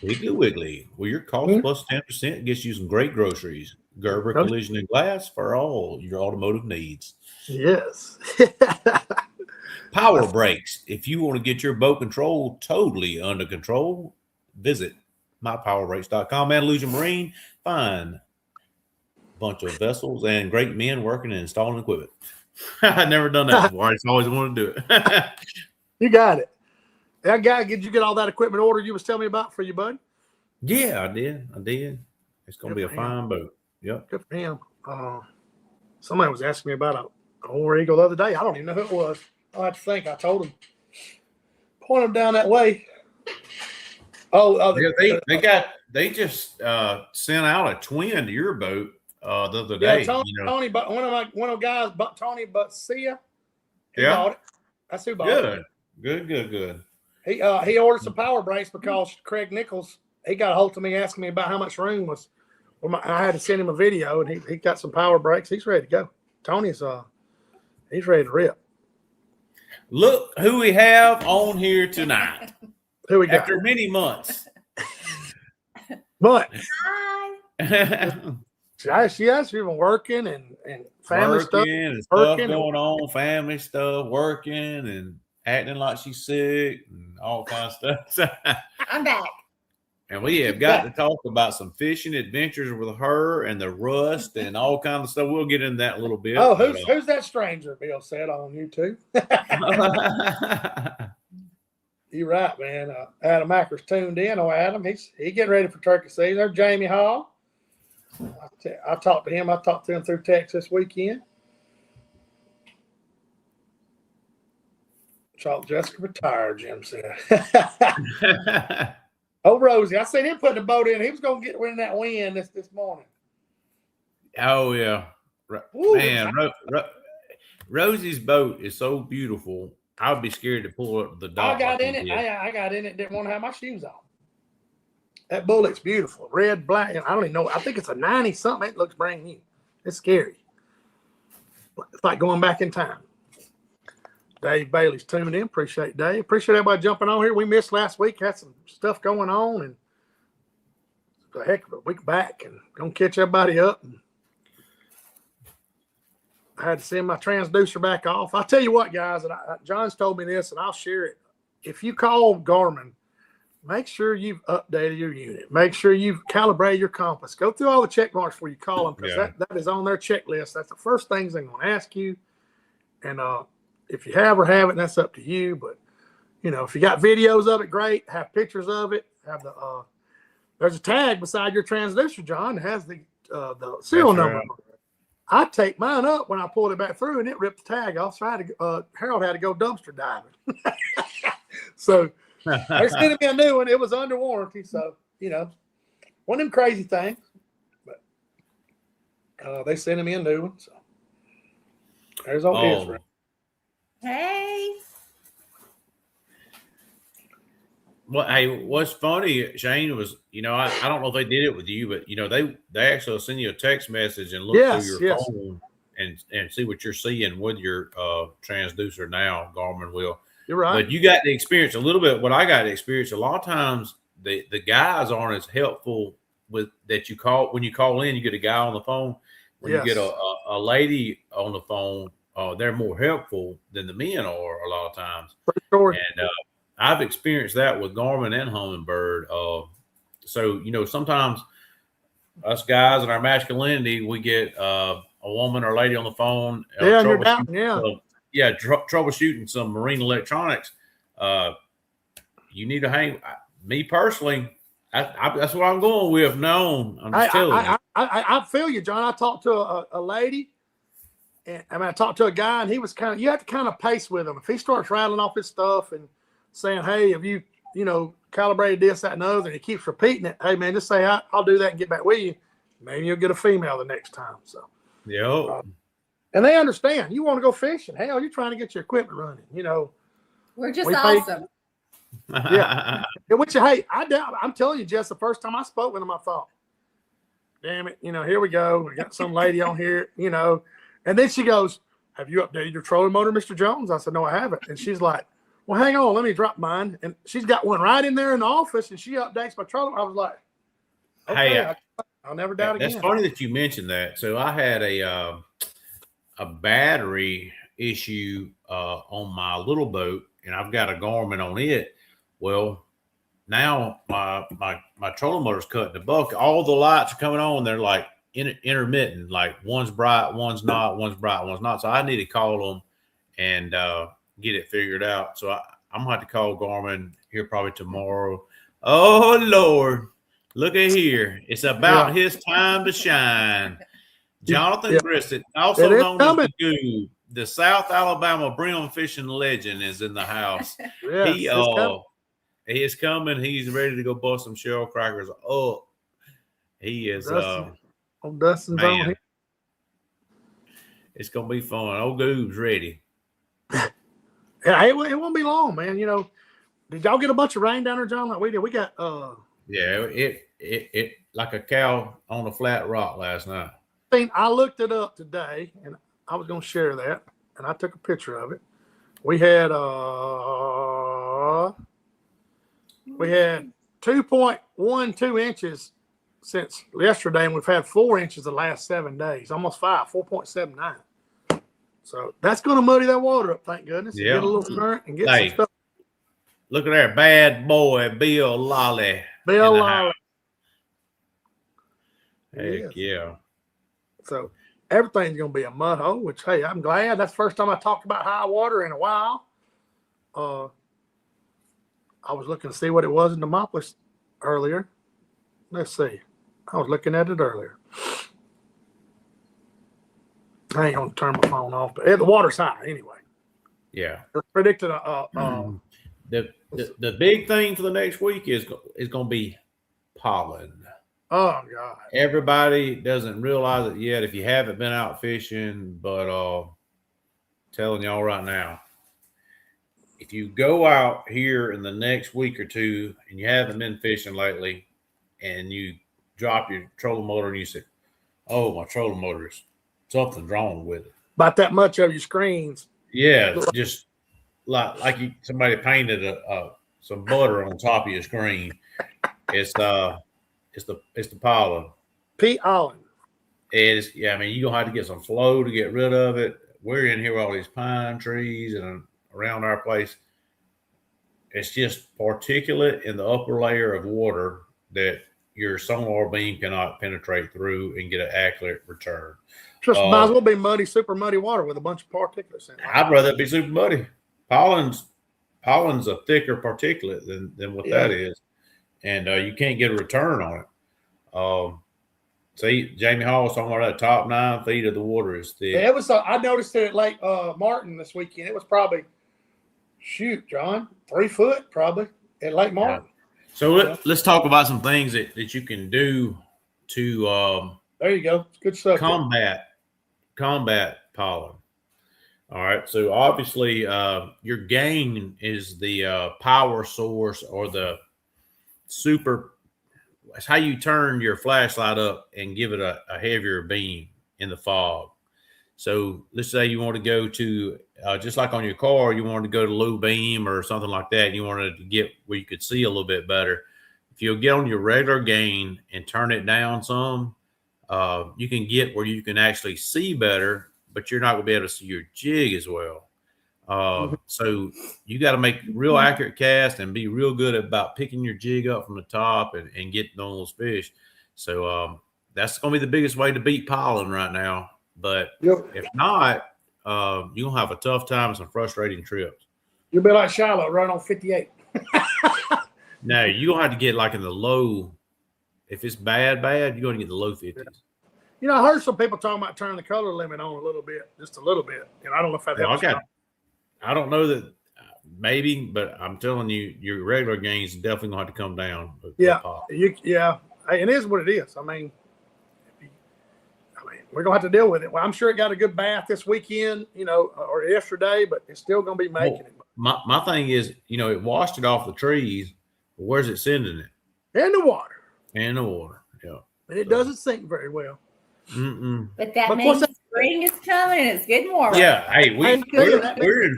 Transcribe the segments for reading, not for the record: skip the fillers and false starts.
Wiggly Wiggly, where your cost plus 10% gets you some great groceries. Gerber Collision and Glass for all your automotive needs. Yes. Power Brakes. If you want to get your boat control totally under control, visit mypowerbrakes.com. Andalusia Marine, find a bunch of vessels and great men working and installing equipment. I've never done that before. I just always wanted to do it. You got it. That guy, did you get all that equipment ordered you was telling me about for you, bud? Yeah, I did. It's going to be a fine boat. Yep. Good for him. Somebody was asking me about a War Eagle the other day. I don't even know who it was. I'll have to think. I told him. Point him down that way. Yeah, they just sent out a twin to your boat the other day. Yeah, Tony, but one of the guys, Tony Butsia, he bought it. That's who bought it. Good. He ordered some power brakes because Craig Nichols, he got a hold of me asking me about how much room was. I had to send him a video, and he got some power brakes. He's ready to go. Tony's he's ready to rip. Look who we have on here tonight. Who we got? After many months. But hi. She's been working and family stuff. And stuff going on, family stuff, working and acting like she's sick and all kinds of stuff. I'm back. And we have got to talk about some fishing adventures with her and the rust and all kinds of stuff. We'll get into that a little bit. Oh, who's that stranger? Bill said on YouTube. You're right, man. Adam Acker's tuned in. Oh, Adam, he getting ready for turkey season. There's Jamie Hall. I talked to him. I talked to him through text this weekend. Jessica retired, Jim said. Oh, Rosie, I seen him put the boat in. He was going to get in that wind this morning. Oh, yeah. Man, Rosie's boat is so beautiful. I would be scared to pull up the dock. I got in it. I got in it. Didn't want to have my shoes on. That bullet's beautiful. Red, black. I don't even know. I think it's a 90-something. It looks brand new. It's scary. It's like going back in time. Dave Bailey's tuning in. Appreciate Dave. Appreciate everybody jumping on here. We missed last week. Had some stuff going on, and a heck of a week back, and gonna catch everybody up. And I had to send my transducer back off. I'll tell you what, guys, and John's told me this, and I'll share it. If you call Garmin, make sure you've updated your unit. Make sure you've calibrated your compass. Go through all the check marks before you call them, because that is on their checklist. That's the first things they're going to ask you. And if you have or haven't, that's up to you. But, if you got videos of it, great. Have pictures of it. Have there's a tag beside your transducer, John, that has the serial number. Right. I take mine up when I pulled it back through, and it ripped the tag off. So Harold had to go dumpster diving. So they're sending me a new one. It was under warranty, so one of them crazy things. But they sending me a new one. So there's old Israel. Hey. Well, hey, what's funny, Shane, was I don't know if they did it with you, but they actually send you a text message and look through your phone and see what you're seeing with your transducer now. Garmin will. You're right. But you got to experience a little bit. What I got to experience, a lot of times the guys aren't as helpful with that. When you call in, you get a guy on the phone. When you get a lady on the phone, they're more helpful than the men are a lot of times. For sure. And I've experienced that with Garmin and Humminbird. So sometimes us guys in our masculinity, we get a woman or lady on the phone. Troubleshooting some marine electronics. You need to hang. Me personally, that's what I'm going with. No, I'm just telling you. I feel you, John. I talked to a lady, and I talked to a guy, and he was you have to kind of pace with him. If he starts rattling off his stuff and saying, "Hey, have you calibrated this, that, and the other," and he keeps repeating it, hey man, just say I'll do that and get back with you. Maybe you'll get a female the next time. So yeah. And they understand. You want to go fishing. Hell, you're trying to get your equipment running. We're just awesome. Yeah. I'm telling you, Jess, the first time I spoke with him, I thought, damn it, here we go. We got some lady on here, And then she goes, have you updated your trolling motor, Mr. Jones? I said, no, I haven't. And she's like, Well, hang on. Let me drop mine. And she's got one right in there in the office, and she updates my trollomoter. I was like, okay, Hey, I'll never doubt again. that's funny that you mentioned that. So I had a battery issue on my little boat, and I've got a Garmin on it. Well, now my trolling motor's cutting the buck. All the lights are coming on. They're like intermittent, like one's bright, one's not, one's bright, one's not. So I need to call them and get it figured out. So I'm gonna have to call Garmin here probably tomorrow. Oh Lord, look at here. It's about his time to shine. Jonathan Brissett, also known as the Goob, the South Alabama brim fishing legend, is in the house. Yes, he is coming. He's ready to go bust some shell crackers up. He is Dustin's on here. It's gonna be fun. Old Goob's ready. Yeah, it won't be long, man. You know, did y'all get a bunch of rain down there, John? Like we did. We got yeah, it like a cow on a flat rock last night. I looked it up today, and I was going to share that, and I took a picture of it. We had 2.12 inches since yesterday, and we've had 4 inches the last 7 days, almost 4.79. So that's going to muddy that water up, thank goodness. Yeah. Get a little current and get some stuff. Look at there, bad boy Bill Lolly. Bill Lolly. Heck yeah. So everything's going to be a mud hole, which, hey, I'm glad. That's the first time I talked about high water in a while. I was looking to see what it was in Demopolis earlier. Let's see. I was looking at it earlier. I ain't going to turn my phone off, but the water's high anyway. Yeah. It's predicted. The big thing for the next week is going to be pollen. Oh God! Everybody doesn't realize it yet if you haven't been out fishing, but telling y'all right now, if you go out here in the next week or two and you haven't been fishing lately, and you drop your trolling motor and you say, "Oh, my trolling motor is something's wrong with it," about that much of your screens, yeah, just like somebody painted some butter on top of your screen. It's the pollen. Pollen. It's I mean, you're gonna have to get some flow to get rid of it. We're in here with all these pine trees and around our place. It's just particulate in the upper layer of water that your sonar beam cannot penetrate through and get an accurate return. Just might as well be muddy, super muddy water with a bunch of particulates in it. I'd rather it be super muddy. Pollen's a thicker particulate than what that is. And you can't get a return on it. See, Jamie Hall was talking about that top 9 feet of the water is thick. Yeah, it was. I noticed it at Lake Martin this weekend. It was probably, John, 3 foot probably at Lake Martin. Yeah. So let's talk about some things that you can do to there you go. Good stuff. Combat pollen. All right. So obviously, your gain is the power source or the super. It's how you turn your flashlight up and give it a heavier beam in the fog. So let's say you want to go to just like on your car, you wanted to go to low beam or something like that. You wanted to get where you could see a little bit better. If you'll get on your regular gain and turn it down some, you can get where you can actually see better, but you're not going to be able to see your jig as well. So you got to make real accurate cast and be real good about picking your jig up from the top and getting on those fish. So that's going to be the biggest way to beat pollen right now. But if not, you're going to have a tough time and some frustrating trips. You'll be like Shiloh, run on 58. No, you're going to have to get like in the low. If it's bad, you're going to get the low 50s. You know, I heard some people talking about turning the color limit on a little bit, just a little bit. And I don't know if that helps. I don't know that maybe, but I'm telling you, your regular gains definitely going to have to come down. Yeah. It is what it is. I mean, we're going to have to deal with it. Well, I'm sure it got a good bath this weekend, or yesterday, but it's still going to be making it. My thing is, it washed it off the trees. But where's it sending it? In the water. In the water, yeah. And it doesn't sink very well. But that means spring is coming and it's getting warmer. Yeah, hey, we're in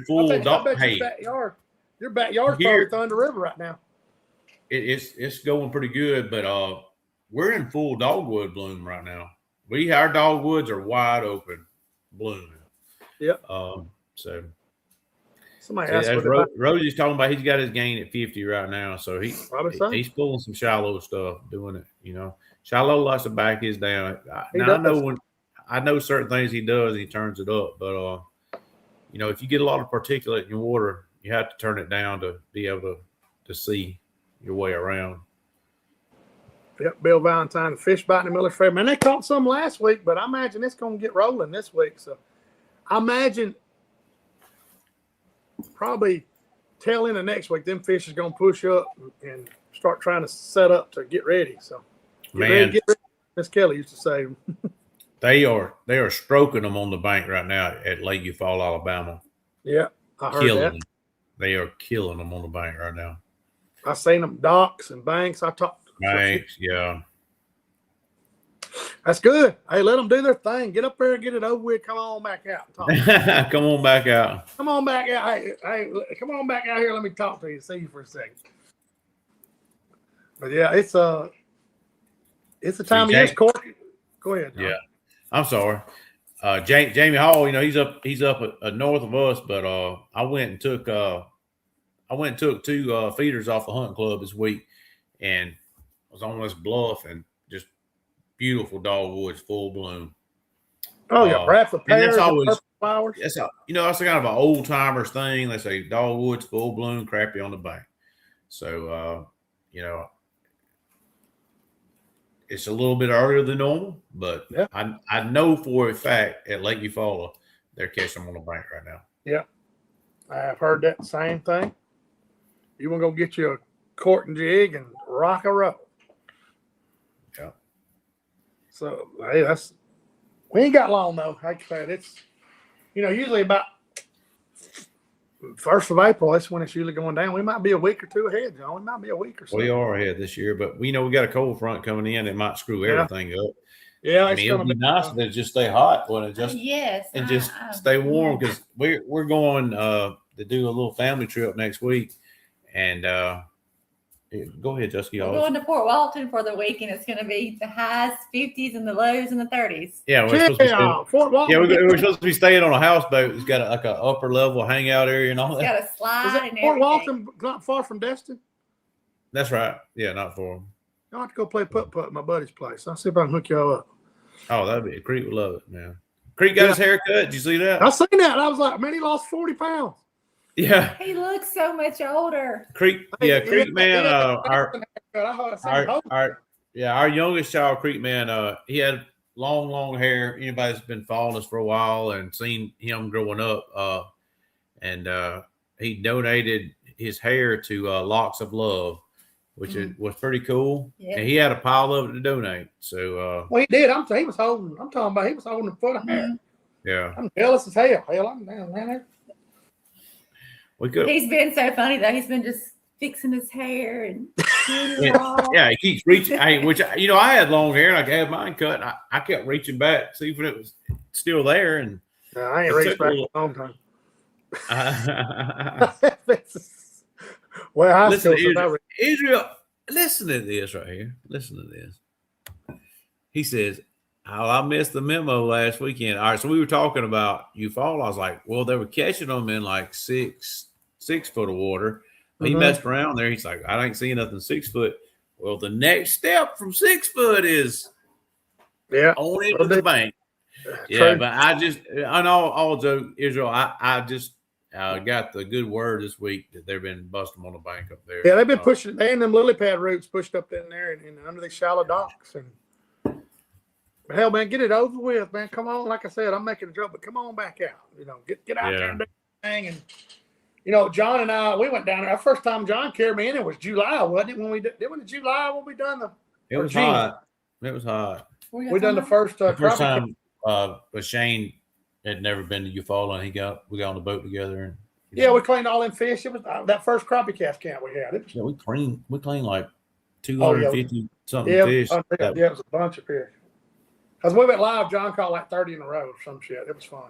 full. I bet your backyard Your backyard's probably Thunder River right now. It's going pretty good, but we're in full dogwood bloom right now. Our dogwoods are wide open blooming. Yep. So somebody asked as Rosie's talking about, he's got his gain at 50 right now. So he's pulling some shallow stuff, doing it. You know, shallow likes to back his down. I know certain things he does, he turns it up, but you know, if you get a lot of particulate in your water, you have to turn it down to be able to see your way around. Yep, Bill Valentine, the fish biting the Miller Fair. Man, they caught some last week, but I imagine it's going to get rolling this week. So I imagine probably tail end of next week, them fish is going to push up and start trying to set up to get ready. So get ready. Miss Kelly used to say. They are stroking them on the bank right now at Lake Eufaula, Alabama. Yeah, I heard that. They are killing them on the bank right now. I seen them docks and banks. I talked. Banks, yeah. That's good. Hey, let them do their thing. Get up there and get it over with. Come on back out. Come on back out. Come on back out. Hey, come on back out here. Let me talk to you. See you for a second. But yeah, it's a time of year. Go ahead. John. Yeah, I'm sorry. Jamie Hall, you know, he's up north of us, but I went and took 2 feeders off the hunting club this week, and I was on this bluff and just beautiful dogwoods, full bloom. Oh yeah, Bradford pears, always flowers. That's that's kind of an old timers thing. They say dogwoods, full bloom, crappie on the bank. So you know, it's a little bit earlier than normal, but yeah. I know for a fact at Lake Eufaula they're catching them on the bank right now. Yeah, I've heard that same thing. You want to go get you a cork and jig and rock a roll. Yeah. So hey, we ain't got long though. Like I said, it's usually about 1st of April. That's when it's usually going down. We might be a week or two ahead, John. We might be a week or so. We are ahead this year, but we know we got a cold front coming in. It might screw everything up. Yeah, I mean, it would be nice if it just stay hot, wouldn't it? Just stay warm, because we're going to do a little family trip next week, and go ahead, Jusky. We're going to Fort Walton for the week, and it's going to be the highs 50s and the lows in the 30s. Yeah, Fort Walton. Yeah, we're supposed to be staying on a houseboat. It's got like an upper level hangout area and all that. It's got a slide. Is Fort Walton not far from Destin? That's right. Yeah, not far. I'll have to go play putt-putt at my buddy's place. I'll see if I can hook y'all up. Oh, that'd be Creek would love it, man. Creek got his hair cut. Did you see that? I seen that. I was like, man, he lost 40 pounds. Yeah. He looks so much older. Creek man, our youngest child, Creek man, he had long hair. Anybody that's been following us for a while and seen him growing up, and he donated his hair to Locks of Love, which was pretty cool. Yeah. And he had a pile of it to donate. So he did. I'm talking about he was holding a foot of hair. Yeah. I'm jealous as hell. I'm down there. He's been so funny though. He's been just fixing his hair and yeah, he keeps reaching. Which I had long hair and I had mine cut. And I kept reaching back, see if it was still there. And no, I ain't reached back in a long time. Well, listen, Israel, listen to this right here. Listen to this. He says, "Oh, I missed the memo last weekend." All right, so we were talking about Eufaula. I was like, "Well, they were catching them in like 6 foot of water." He messed around there. He's like, "I ain't seen nothing 6 foot." Well, the next step from 6 foot is on into the bank. Yeah, but I know all joke, Israel. I just got the good word this week that they've been busting them on the bank up there. Yeah, they've been pushing. They and them lily pad roots pushed up in there and under these shallow docks. And hell, man, get it over with, man. Come on, like I said, I'm making a joke, but come on back out. Get out there and do the thing. And John and I, we went down there. Our first time John carried me in, it was July, wasn't it? When we done the. It was hot. It was hot. We done the first time. But Shane had never been to Eufaula, and we got on the boat together, and we cleaned all them fish. It was that first CrappieKast camp we had. We cleaned like 250 something fish. It was a bunch of fish. Because we went live, John caught like 30 in a row or some shit. It was fun.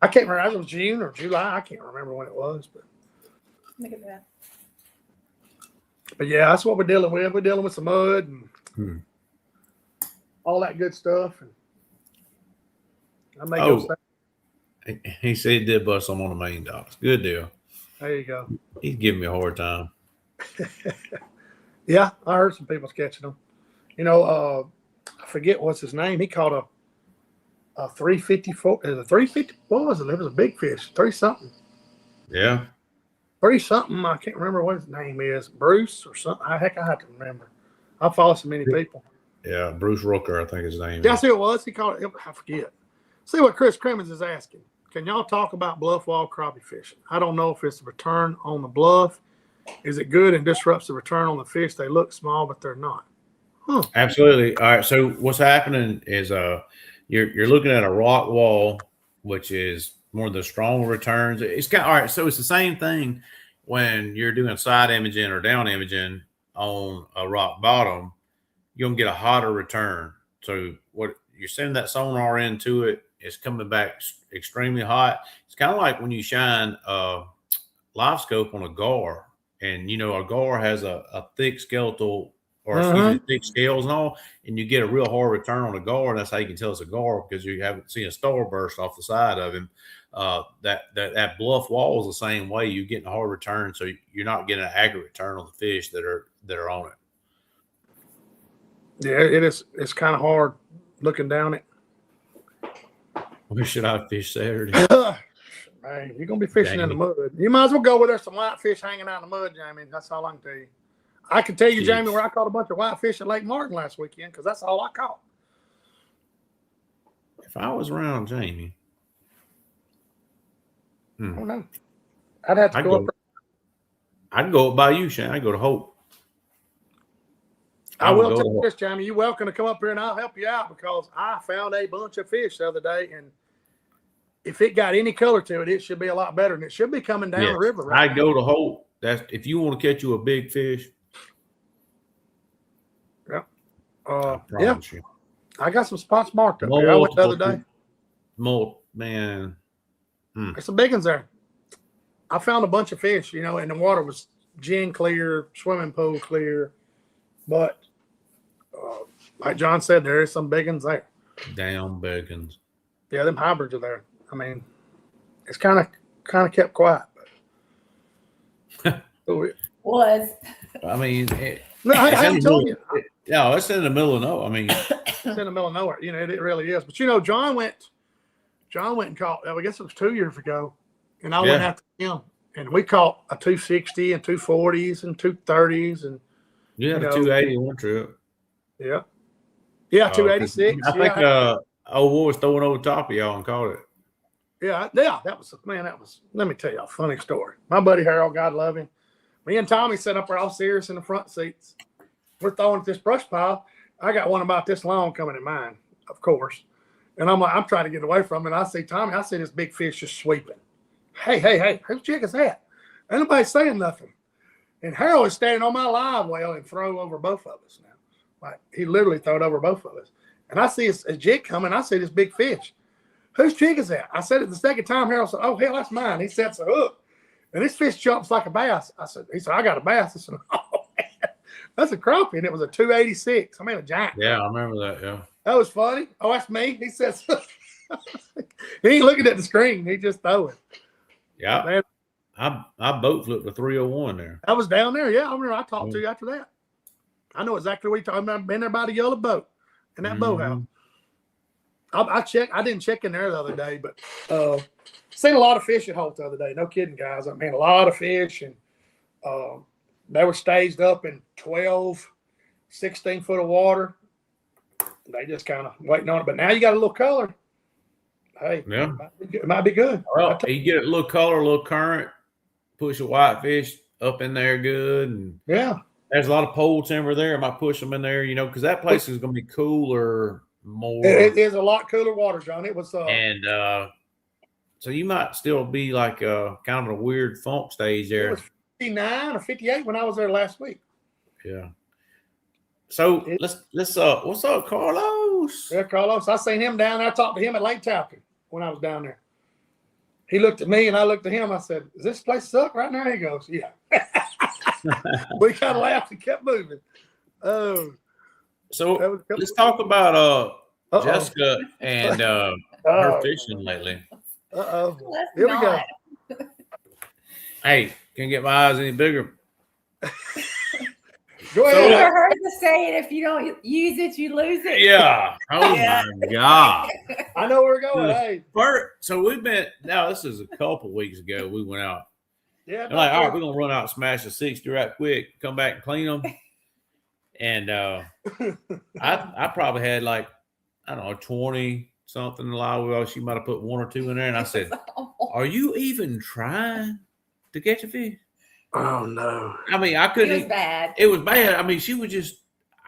I can't remember. It was June or July. I can't remember when it was, but Look at that. yeah, that's what we're dealing with. We're dealing with some mud and all that good stuff. And I may go say, he said he did bust some on the $1 million. Good deal. there you go. He's giving me a hard time. Yeah, I heard some people catching them. You know, I forget what's his name. He caught a 354. Is it 350? What was it? It was a big fish. 3-something. Yeah. 3-something. I can't remember what his name is. Bruce or something. Heck, I have to remember. I follow so many people. Yeah, Bruce Rooker, I think his name Yeah, is. see who it was. He called it. I forget. See what Chris Crimmins is asking. Can y'all talk about bluff wall crappie fishing? I don't know if it's a return on the bluff. Is it good and disrupts the return on the fish? They look small, but they're not. Absolutely. All right. So what's happening is you're looking at a rock wall, which is one of the strong returns. It's kind of, all right. So it's the same thing when you're doing side imaging or down imaging on a rock bottom. You're gonna get a hotter return. So what you're sending that sonar into it is coming back extremely hot. It's kind of like when you shine a live scope on a gar, and a gar has a thick skeletal or thick scales and all, and you get a real hard return on a gar. And that's how you can tell it's a gar, because you haven't seen a star burst off the side of him. That bluff wall is the same way. You're getting a hard return, so you're not getting an accurate return on the fish that are on it. Yeah, it is. It's kind of hard looking down it. Where should I fish Saturday? Man, you're gonna be fishing in the mud. You might as well go where there's some whitefish hanging out in the mud, Jamie. That's all I can tell you. I can tell you, Jamie, where I caught a bunch of whitefish at Lake Martin last weekend, because that's all I caught. If I was around Jamie, I don't know. I'd have to go up. I'd go up by you, Shane. I'd go to Hope. I will tell you this, Jamie. You're welcome to come up here and I'll help you out, because I found a bunch of fish the other day, and if it got any color to it, it should be a lot better, and it should be coming down the river. Right I'd go to Hope. That's if you want to catch you a big fish. Yeah. You. I got some spots marked up there. I went the other day. Man. There's some big ones there. I found a bunch of fish, and the water was gin clear, swimming pool clear. But like John said, there is some big ones there. Damn big ones. Yeah, them hybrids are there. I mean, it's kind of kept quiet. But was. I mean, I told you. No, it's in the middle of nowhere. I mean, it's in the middle of nowhere. It really is. But John went and caught. I guess it was 2 years ago, and I went after him, and we caught a 260 and 240s and 230s, and you had a 280 one trip. Yeah. Yeah, 286. I think old boy was throwing over top of y'all and caught it. Yeah, that was, let me tell you a funny story. My buddy Harold, God love him. Me and Tommy sat up there all serious in the front seats. We're throwing at this brush pile. I got one about this long coming in mine, of course. And I'm trying to get away from it. And I see Tommy, I see this big fish just sweeping. Hey, whose jig is that? Ain't nobody saying nothing. And Harold is standing on my live well and throw over both of us now. Like, he literally threw it over both of us. And I see a jig coming. I see this big fish. Whose jig is that? I said it the second time. Harold said, oh, hell, that's mine. He sets a hook. And this fish jumps like a bass. He said, I got a bass. I said, oh, man, that's a crappie. And it was a 286. I mean, a giant. Yeah, I remember that, yeah. That was funny. Oh, that's me. He says, he ain't looking at the screen. He just throwing. Yeah. Man, I boat flipped a 301 there. I was down there. Yeah, I remember I talked to you after that. I know exactly what you're talking about. I've been there by the yellow boat in that boathouse. I checked. I didn't check in there the other day, but seen a lot of fish at Holt the other day. No kidding, guys. I mean, a lot of fish, and they were staged up in 12, 16 foot of water. They just kind of waiting on it. But now you got a little color. Hey, yeah, it might be good. Well, you get a little color, a little current, push a whitefish up in there good, and there's a lot of pole timber there. I might push them in there, because that place is going to be cooler. More. It is a lot cooler water, John. It was, and so you might still be like kind of a weird funk stage there. It was 59 or 58 when I was there last week. Yeah. So let's what's up, Carlos? Yeah, Carlos. I seen him down there. I talked to him at Lake Talcott when I was down there. He looked at me and I looked at him. I said, "Does this place suck right now?" He goes, "Yeah." We kind of laughed and kept moving. Oh, So let's talk about Jessica and her fishing lately. Here we go. Hey, can't get my eyes any bigger. Go I ahead. never heard the saying, if you don't use it, you lose it. Yeah. Oh my God. I know where we're going. Hey. So we've been, now this is a couple weeks ago, we went out. Yeah. They're like, all right, we're going to run out and smash the 60 right quick, come back and clean them. And I probably had like, I don't know, 20 something in the live. She might have put 1 or 2 in there. And I said, are you even trying to catch a fish? Oh no. I mean, I couldn't. It was bad. It was bad. I mean, she would just.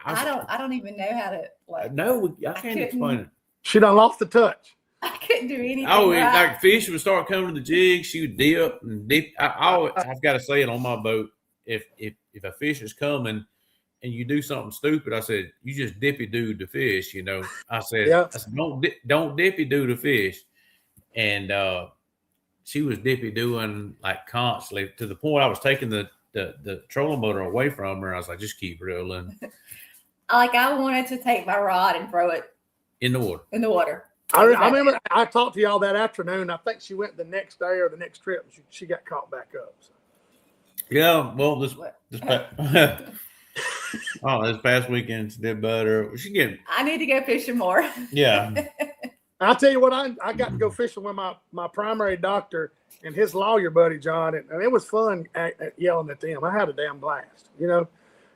I don't even know how to like. No, I can't explain it. She done lost the touch. I couldn't do anything. Oh, right. like fish would start coming to the jig. She would dip and dip. I've got to say it on my boat. If a fish is coming and you do something stupid, I said you just dippy do the fish. You know, I said don't dippy do the fish, and she was dippy doing like constantly to the point I was taking the trolling motor away from her. I was like, just keep reeling. Like I wanted to take my rod and throw it in the water. I remember I talked to y'all that afternoon. I think she went the next day or the next trip. She got caught back up. So. Yeah, well, this past weekend she did better. I need to go fishing more. Yeah. I'll tell you what, I got to go fishing with my primary doctor and his lawyer buddy, John, and it was fun at yelling at them. I had a damn blast, you know,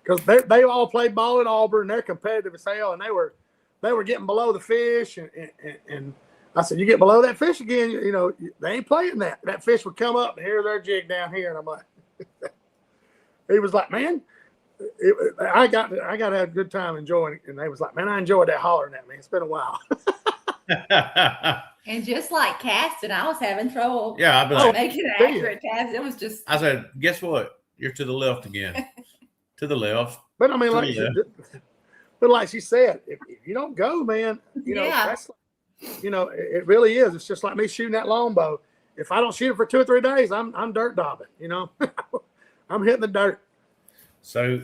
because they all played ball at Auburn. They're competitive as hell, and they were getting below the fish, and I said, you get below that fish again, you know, they ain't playing that. That fish would come up, and here's their jig down here, and I'm like, he was like, man, I got to have a good time enjoying it, and they was like, man, I enjoyed that hollering at me. It's been a while. And just like casting, I was having trouble. Yeah, I've been like, making an accurate cast. It was just. I said, guess what? You're to the left again. To the left. But I mean, like she said, if you don't go, man, you know, that's you know, it really is. It's just like me shooting that longbow. If I don't shoot it for 2 or 3 days, I'm dirt daubing. You know, I'm hitting the dirt. So,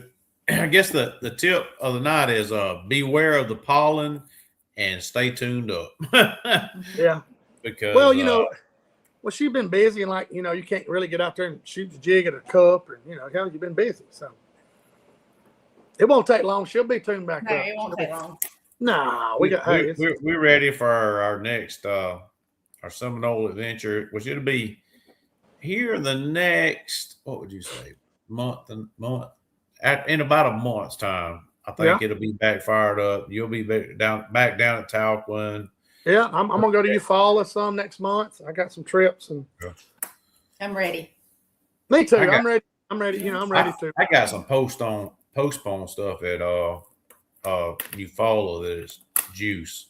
I guess the tip of the night is beware of the pollen. And stay tuned up. Yeah. Because you know, she's been busy and like, you know, you can't really get out there and shoot the jig at a cup and you know, you've been busy. So it won't take long. She'll be tuned back up. No, it won't take long. Nah, we're ready for our next our Seminole adventure, which it'll be here the next, what would you say, month in about a month's time. I think it'll be back fired up. You'll be back down at Talquin. Yeah, I'm gonna go to Eufaula some next month. I got some trips and I'm ready. Me too. I'm ready. You know, I'm ready to. I got some postpone stuff at Eufaula that is juice.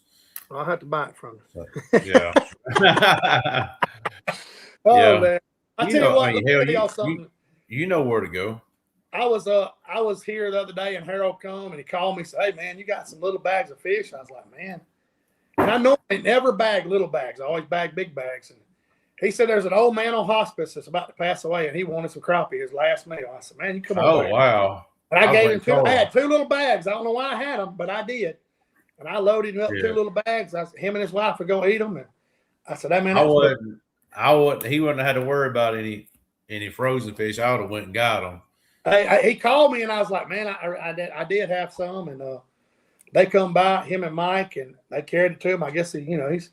I'll have to buy it from you. So, yeah. Man. I tell you what, you know where to go. I was here the other day and Harold come and he called me and said, hey man, you got some little bags of fish. I was like, man. And I normally never bag little bags. I always bag big bags. And he said there's an old man on hospice that's about to pass away and he wanted some crappie, his last meal. I said, man, you come on. Oh, wow. And I gave him 2. I had 2 little bags. I don't know why I had them, but I did. And I loaded him up 2 little bags. Him and his wife were going to eat them. And I said, that man, he wouldn't have had to worry about any frozen fish. I would have went and got them. He called me and I was like, man, I did have some, and they come by, him and Mike, and they carried it to him. I guess he's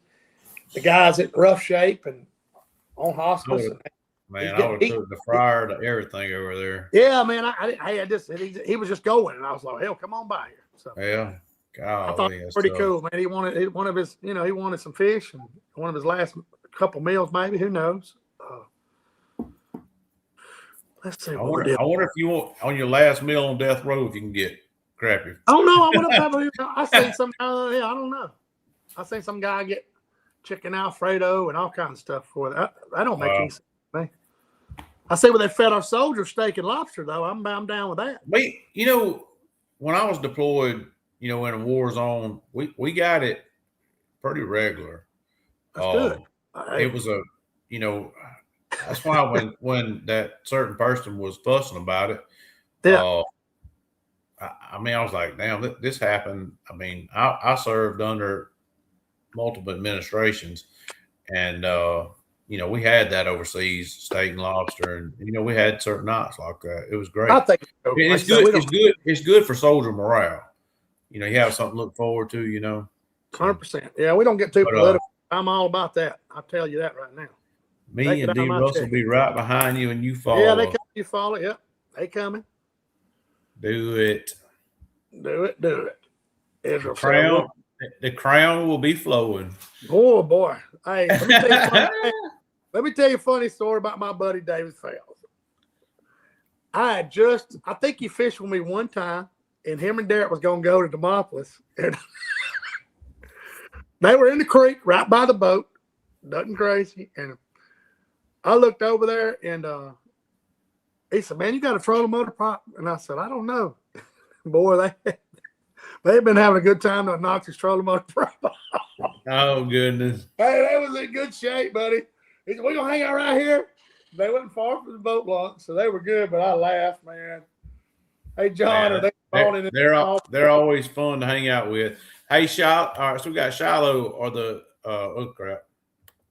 the guy's in rough shape and on hospice. Man, I would have took the fryer to everything over there. Yeah, man, he was just going, and I was like, hell, come on by here. So yeah, I thought it was pretty cool, man. He wanted one of his, he wanted some fish and one of his last couple meals, maybe. Who knows? Let's see. I wonder if you want on your last meal on death row if you can get crappie. I don't know. I seen some. I don't know. I seen some guy get chicken Alfredo and all kinds of stuff for that. That don't make any sense to me. I see where they fed our soldiers steak and lobster though. I'm down with that. Wait, when I was deployed, in a war zone, we got it pretty regular. That's good. that's why when that certain person was fussing about it, Yeah. I mean, I was like, damn, this happened. I mean, I served under multiple administrations, and we had that overseas steak and lobster, and we had certain nights like that. It was great. I think so. And Like it's I said, good. It's good. It's good for soldier morale. You have something to look forward to. 100%. Yeah, we don't get too But, political. I'm all about that. I'll tell you that right now. me Take it and out of D. my Russell check. be right behind you, and you follow. Yeah, they come. You follow. Yep, they coming. Do it. Do it. Do it. Israel The crown will be flowing. Oh boy! Hey, let me tell you a funny story about my buddy David Fales. I think he fished with me one time, and him and Derek was going to go to Demopolis, and they were in the creek right by the boat, nothing crazy. And I looked over there, and he said, "Man, you got a trolling motor prop?" And I said, "I don't know." Boy, they've been having a good time to knock his trolling motor prop. Oh goodness! Hey, that was in good shape, buddy. He said, "We're gonna hang out right here." They wasn't far from the boat launch, so they were good. But I laughed, man. Hey, John, are they they're always fun to hang out with. Hey, Shiloh. All right, so we got Shiloh or the oh crap.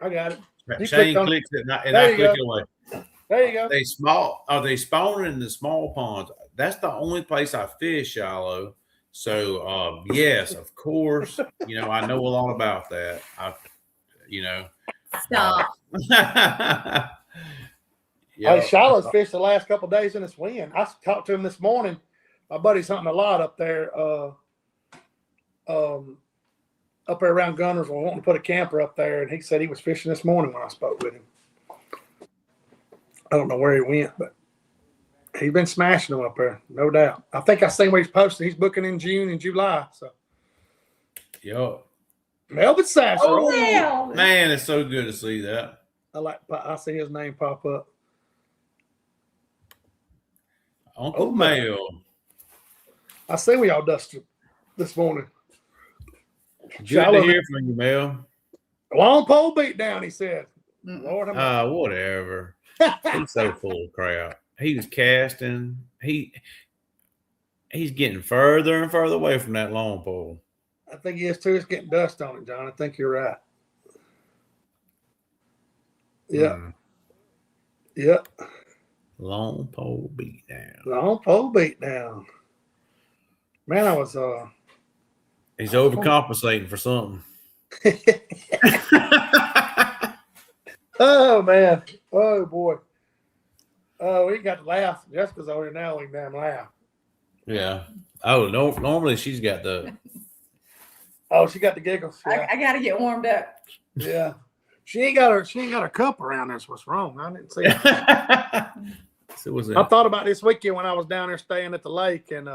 I got it. Shane clicks it, and I click it away. There you go. Are they spawning in the small ponds? That's the only place I fish, Shiloh. So yes, of course. I know a lot about that. Stop. Hey, Shiloh's fished the last couple of days in this wind. I talked to him this morning. My buddy's hunting a lot up there, up there around Gunners. We're wanting to put a camper up there, and he said he was fishing this morning when I spoke with him. I don't know where he went, but he's been smashing them up there, no doubt. I think I seen what he's posting. He's booking in June and July. So, Melvin Sasser. Oh, man, it's so good to see that. I see his name pop up. Uncle Mel. I see we all dusted this morning. Good to hear from you, Mel. Long pole beat down, he said. Lord, whatever. He's so full of crap. He was casting. He's getting further and further away from that long pole. I think he is too. It's getting dust on it, John. I think you're right. Yeah. Yep. Long pole beat down. Long pole beat down. Man, I was he's overcompensating for something. Oh man. Oh boy. Oh, we got to laugh. Jessica's over here now. We can damn laugh. Yeah. Oh no. Normally she's got the. Oh, she got the giggles. Yeah. I got to get warmed up. Yeah. She ain't got her cup around there. What's wrong? I didn't see it. So was it? I thought about this weekend when I was down there staying at the lake, and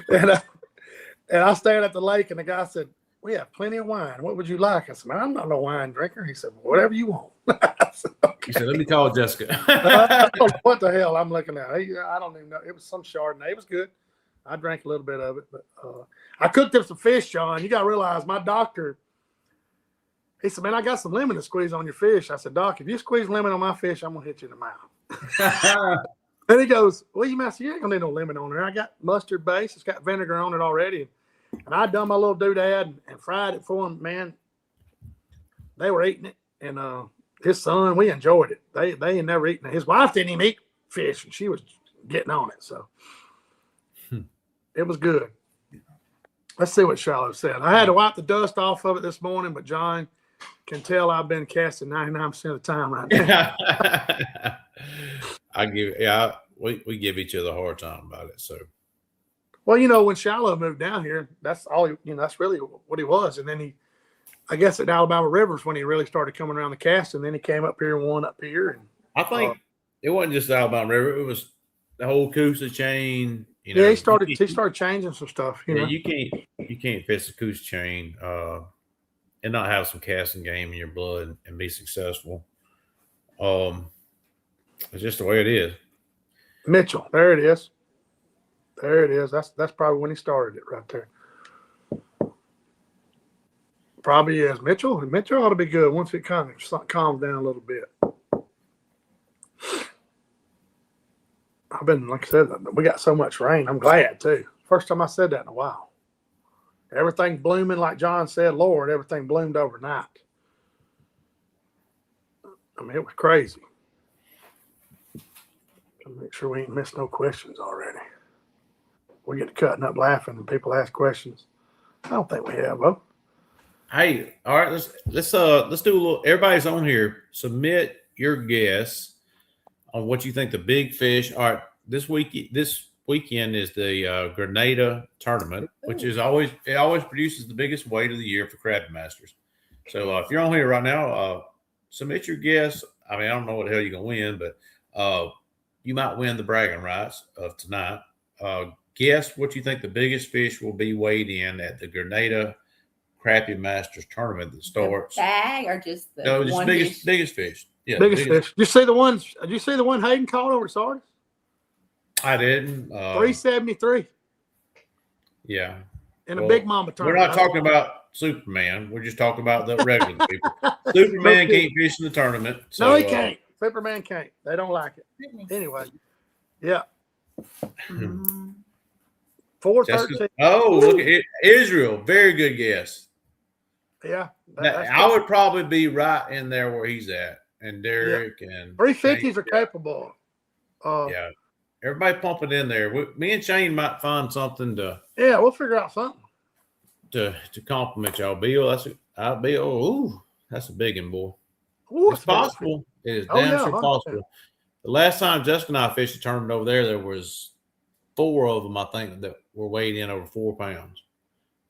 and I stayed at the lake, and the guy said, "We have plenty of wine. What would you like?" I said, "Man, I'm not no wine drinker." He said, "Whatever you want." I said, okay. He said, "Let me call Jessica." I don't know what the hell I'm looking at. I don't even know. It was some Chardonnay. It was good. I drank a little bit of it, but I cooked up some fish, John. You got to realize my doctor. He said, "Man, I got some lemon to squeeze on your fish." I said, "Doc, if you squeeze lemon on my fish, I'm gonna hit you in the mouth." And he goes, "Well, you mess, you ain't gonna need no lemon on there. I got mustard base. It's got vinegar on it already." And I done my little doodad and fried it for him. Man, they were eating it, and his son, we enjoyed it. They had never eaten it. His wife didn't even eat fish, and she was getting on it. So it was good. Let's see what Shiloh said. I had to wipe the dust off of it this morning, but John can tell I've been casting 99% of the time right now. We give each other a hard time about it. So, well, when Shiloh moved down here, that's all. That's really what he was. And then I guess at Alabama Rivers when he really started coming around the casting. Then he came up here and won up here. And I think it wasn't just the Alabama River; it was the whole Coosa chain. He started changing some stuff. You can't fish a Coosa chain and not have some casting game in your blood and be successful. It's just the way it is. Mitchell, there it is. There it is. That's probably when he started it right there. Probably is. Mitchell ought to be good once it kind of calms down a little bit. I've been, like I said, we got so much rain. I'm glad too. First time I said that in a while. Everything's blooming, like John said. Lord, everything bloomed overnight. I mean, it was crazy. Make sure we ain't missed no questions already. We get to cutting up laughing and people ask questions. I don't think we have, though. Hey, all right, let's do a little. Everybody's on here. Submit your guess on what you think the big fish are. This weekend is the Grenada tournament, which is always produces the biggest weight of the year for Crappie Masters. So if you're on here right now, submit your guess. I mean, I don't know what the hell you're gonna win, but you might win the bragging rights of tonight. Guess what you think the biggest fish will be weighed in at the Grenada Crappie Masters tournament that starts. The bag or just the No, just one biggest fish. Yeah, biggest fish. Did you see the one Hayden caught over at Sardis? I didn't. 373. Yeah. In a big mama tournament. We're not talking about Superman. We're just talking about the regular people. Superman can't fish in the tournament. So, no, he can't. Superman can't. They don't like it. Anyway. Yeah. 413. Oh, look at it. Israel. Very good guess. Yeah. I would probably be right in there where he's at. And Derek and 350s are capable. Yeah. Everybody pump it in there. Me and Shane might find something to. Yeah, we'll figure out something. To compliment y'all. Bill, that's a big one, boy. Ooh, it's possible. It is damn sure possible. The last time Jessica and I fished a tournament over there was 4 of them, I think, that were weighed in over 4 pounds.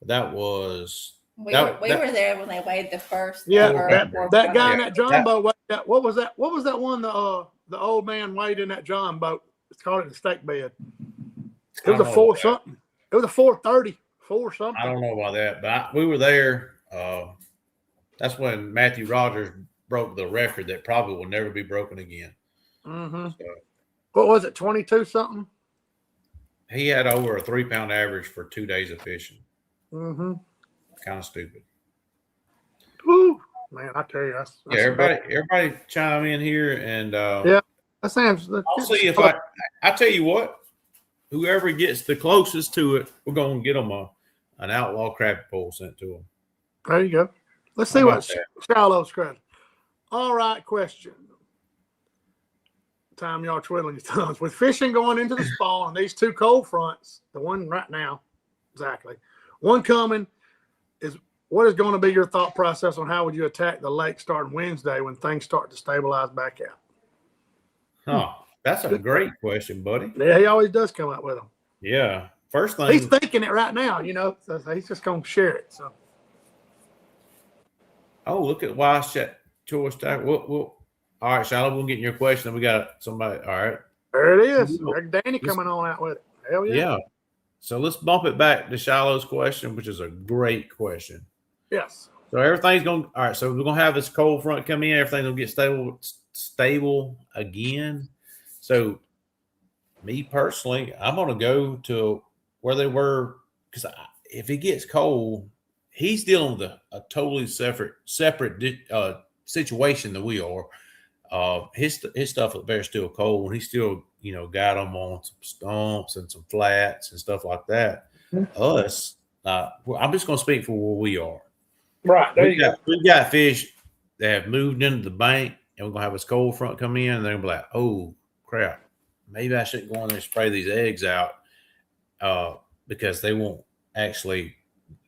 That was we were there when they weighed the first. Yeah, that guy in that John boat weighed that. What was that? What was that one? The old man weighed in that John boat. It's called it the steak bed. It was a 4 something. It was a 430, 4 something. I don't know about that, but we were there. That's when Matthew Rogers broke the record that probably will never be broken again. Mm-hmm. So, what was it? 22 something. He had over a 3 pound average for 2 days of fishing. Mm-hmm. Kind of stupid. Woo, man! I tell you, that's everybody chime in here and yeah. That sounds. I'll see if I tell you what. Whoever gets the closest to it, we're gonna get them an outlaw crappie pole sent to them. There you go. Let's see what Shiloh's credit. All right, question. Time y'all twiddling your thumbs. With fishing going into the spawn, these 2 cold fronts, the one right now, exactly, one coming, what is going to be your thought process on how would you attack the lake starting Wednesday when things start to stabilize back out? Oh, that's a great question, buddy. Yeah, he always does come up with them. Yeah. First thing. He's thinking it right now, so he's just going to share it. So. Oh, look at Wise Choice. All right, Shiloh, we'll get in your question. We got somebody. All right. There it is. Danny coming on out with it. Hell yeah. Yeah. So let's bump it back to Shiloh's question, which is a great question. Yes. So everything's going – all right, so we're going to have this cold front come in. Everything's going to get stable again. So me personally, I'm going to go to where they were because if it gets cold, he's dealing with a totally separate situation than we are. His stuff up there is still cold, and he still got them on some stumps and some flats and stuff like that. Mm-hmm. Us, I'm just going to speak for where we are. Right. We've got fish that have moved into the bank, and we're going to have this cold front come in, and they're going to be like, oh, crap, maybe I shouldn't go in there and spray these eggs out because they won't actually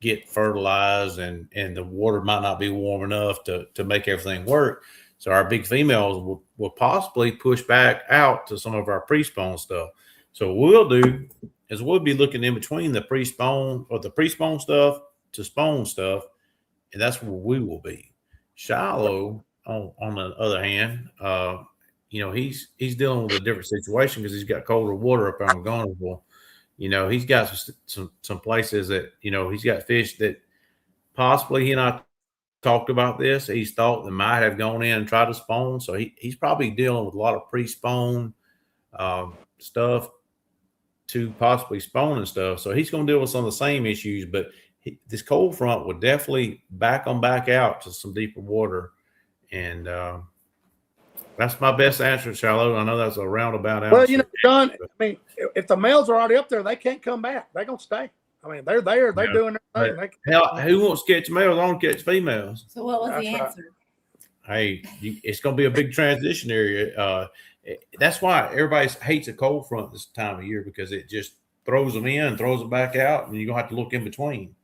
get fertilized, and the water might not be warm enough to make everything work. So our big females will possibly push back out to some of our pre-spawn stuff. So what we'll do is we'll be looking in between the pre-spawn or the pre-spawn stuff to spawn stuff, and that's where we will be. Shiloh, on the other hand, he's dealing with a different situation because he's got colder water up on Garnersville. He's got some places that he's got fish that possibly he and I talked about this. He's thought that might have gone in and tried to spawn, so he's probably dealing with a lot of pre-spawn stuff to possibly spawn and stuff. So he's going to deal with some of the same issues, but this cold front would definitely back them back out to some deeper water. And that's my best answer, Shallow. I know that's a roundabout answer. Well, you know, John, I mean, if the males are already up there, they can't come back. They're going to stay. I mean, they're there. They're doing their thing. Hell, who wants to catch males? I want to catch females. So what was That's the right. answer? Hey, it's going to be a big transition area. That's why everybody hates a cold front this time of year, because it just throws them in and throws them back out, and you're going to have to look in between.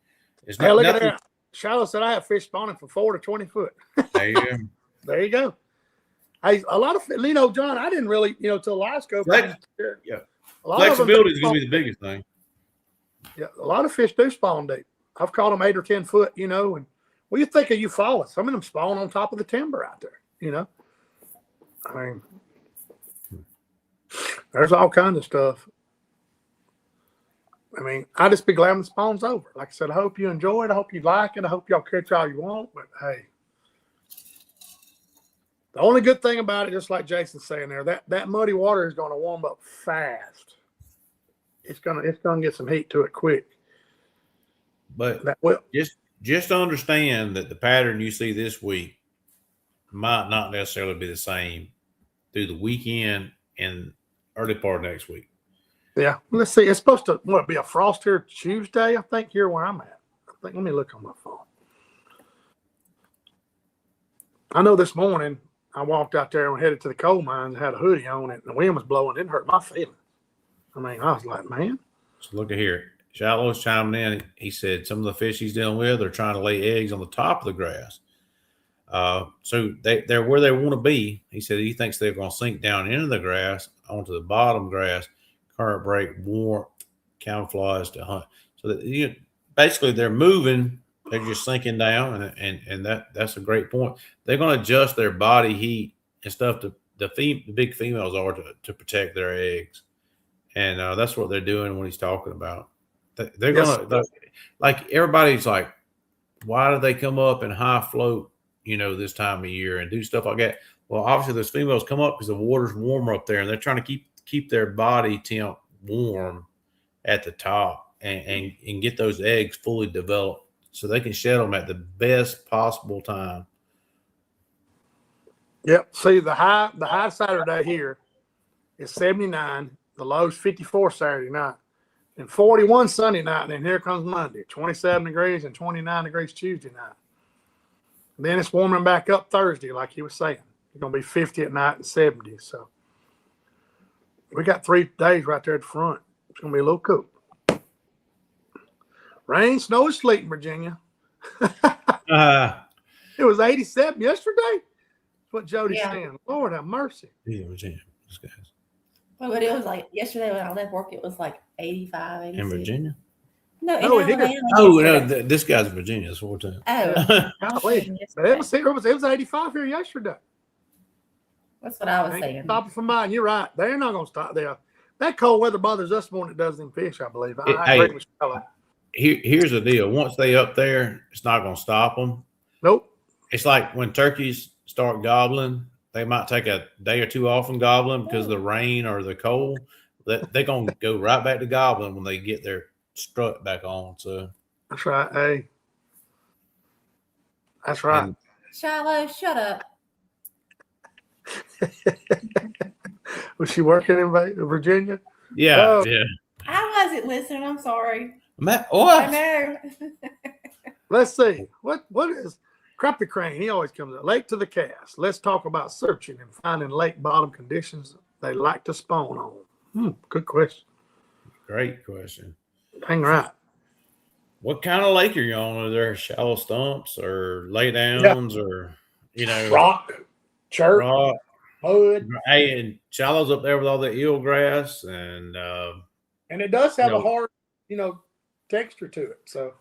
It's Hey, not look nothing. at that. Shallow said I have fish spawning from 4 to 20 foot. There you go. There you go. Hey, a lot of, you know, John, I didn't really, you know, till live scope. Yeah. A lot of them Flexibility is going to be the biggest thing. Yeah, a lot of fish do spawn deep. I've caught them 8 or 10 foot, you know, and what do you think of Eufaula? Some of them spawn on top of the timber out there, you know. I mean, there's all kinds of stuff. I mean, I just be glad when the spawn's over. Like I said, I hope you enjoy it. I hope you like it. I hope y'all catch all you want. But hey, the only good thing about it, just like Jason's saying there, that muddy water is going to warm up fast. It's gonna get some heat to it quick. But that will just understand that the pattern you see this week might not necessarily be the same through the weekend and early part of next week. Yeah, let's see. It's supposed to be a frost here Tuesday, I think, here where I'm at. Let me look on my phone. I know this morning I walked out there and headed to the coal mines and had a hoodie on it, and the wind was blowing. It didn't hurt my feelings. I mean, I was like, man. So look at here. Shallow's chiming in. He said some of the fish he's dealing with are trying to lay eggs on the top of the grass. So they're where they want to be. He said he thinks they're going to sink down into the grass, onto the bottom grass, current break, warmth, camouflage to hunt. So that, basically they're moving. They're just sinking down, and that's a great point. They're going to adjust their body heat and stuff to the big females are to protect their eggs. And that's what they're doing when he's talking about. They're going to, like, everybody's like, why do they come up and high float, this time of year and do stuff like that? Well, obviously those females come up because the water's warmer up there, and they're trying to keep their body temp warm at the top and get those eggs fully developed so they can shed them at the best possible time. Yep. See, the high Saturday here is 79. The low's 54 Saturday night, and 41 Sunday night. And then here comes Monday, 27 degrees and 29 degrees Tuesday night. And then it's warming back up Thursday, like he was saying. It's going to be 50 at night and 70. So we got 3 days right there at the front. It's going to be a little cool. Rain, snow, and sleet in Virginia. It was 87 yesterday. That's what Jody's saying. Lord have mercy. Yeah, Virginia. These guys. But it was like yesterday when I left work, it was like 85, 86. In Virginia? No, in Alabama. No, this guy's in Virginia. It's 14. Oh. Golly. But it was 85 here yesterday. That's what I was saying. Stop it from mine. You're right. They're not going to stop there. That cold weather bothers us more than it does them fish, I believe. I agree with you. Here's the deal. Once they up there, it's not going to stop them. Nope. It's like when turkeys start gobbling, they might take a day or two off from gobbling because of the rain or the cold. They're going to go right back to gobbling when they get their strut back on. So that's right. Hey, that's right. Shiloh, shut up. Was she working in Virginia? Yeah, yeah. I wasn't listening. I'm sorry. What? I know. Let's see. What is Crappie Crane? He always comes up. Lake to the cast. Let's talk about searching and finding lake bottom conditions they like to spawn on. Good question. Great question. Hang right. What kind of lake are you on? Are there shallow stumps or lay downs or rock, chirp, rock, mud? Hey, and shallows up there with all the eelgrass and it does have a hard, texture to it. So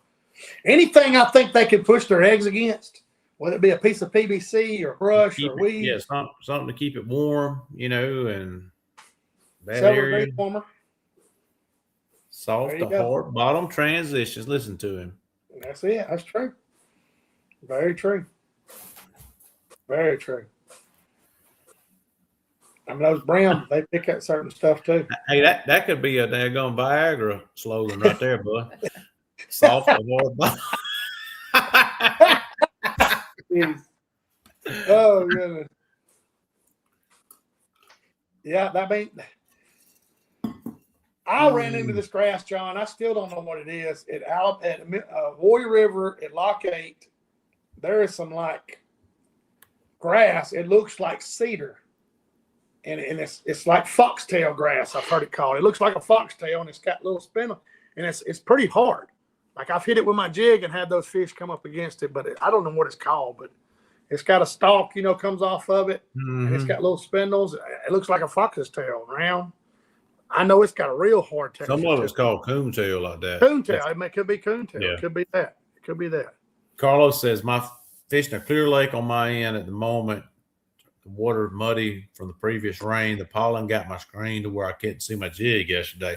anything I think they could push their eggs against, whether it be a piece of PVC or brush or weed. Yeah, something to keep it warm, and that several area. degrees warmer. Soft to hard bottom transitions. Listen to him. That's it. That's true. Very true. Very true. I mean, those brim, they pick at certain stuff too. Hey, that could be a daggone Viagra slogan right there, bud. Soft or hard bottom. Oh goodness. Yeah, that means I ran into this grass, John. I still don't know what it is. At Warrior River at Lock 8, there is some like grass. It looks like cedar. And it's like foxtail grass, I've heard it called. It looks like a foxtail, and it's got little spindle, and it's pretty hard. Like I've hit it with my jig and had those fish come up against it, but I don't know what it's called, but it's got a stalk, comes off of it, and it's got little spindles. It looks like a fox's tail, round. I know it's got a real hard texture. Some of it's called coontail like that. Coontail. It could be coontail. Yeah. It could be that. It could be that. Carlos says, my fishing a clear lake on my end at the moment. The water muddy from the previous rain. The pollen got my screen to where I couldn't see my jig yesterday.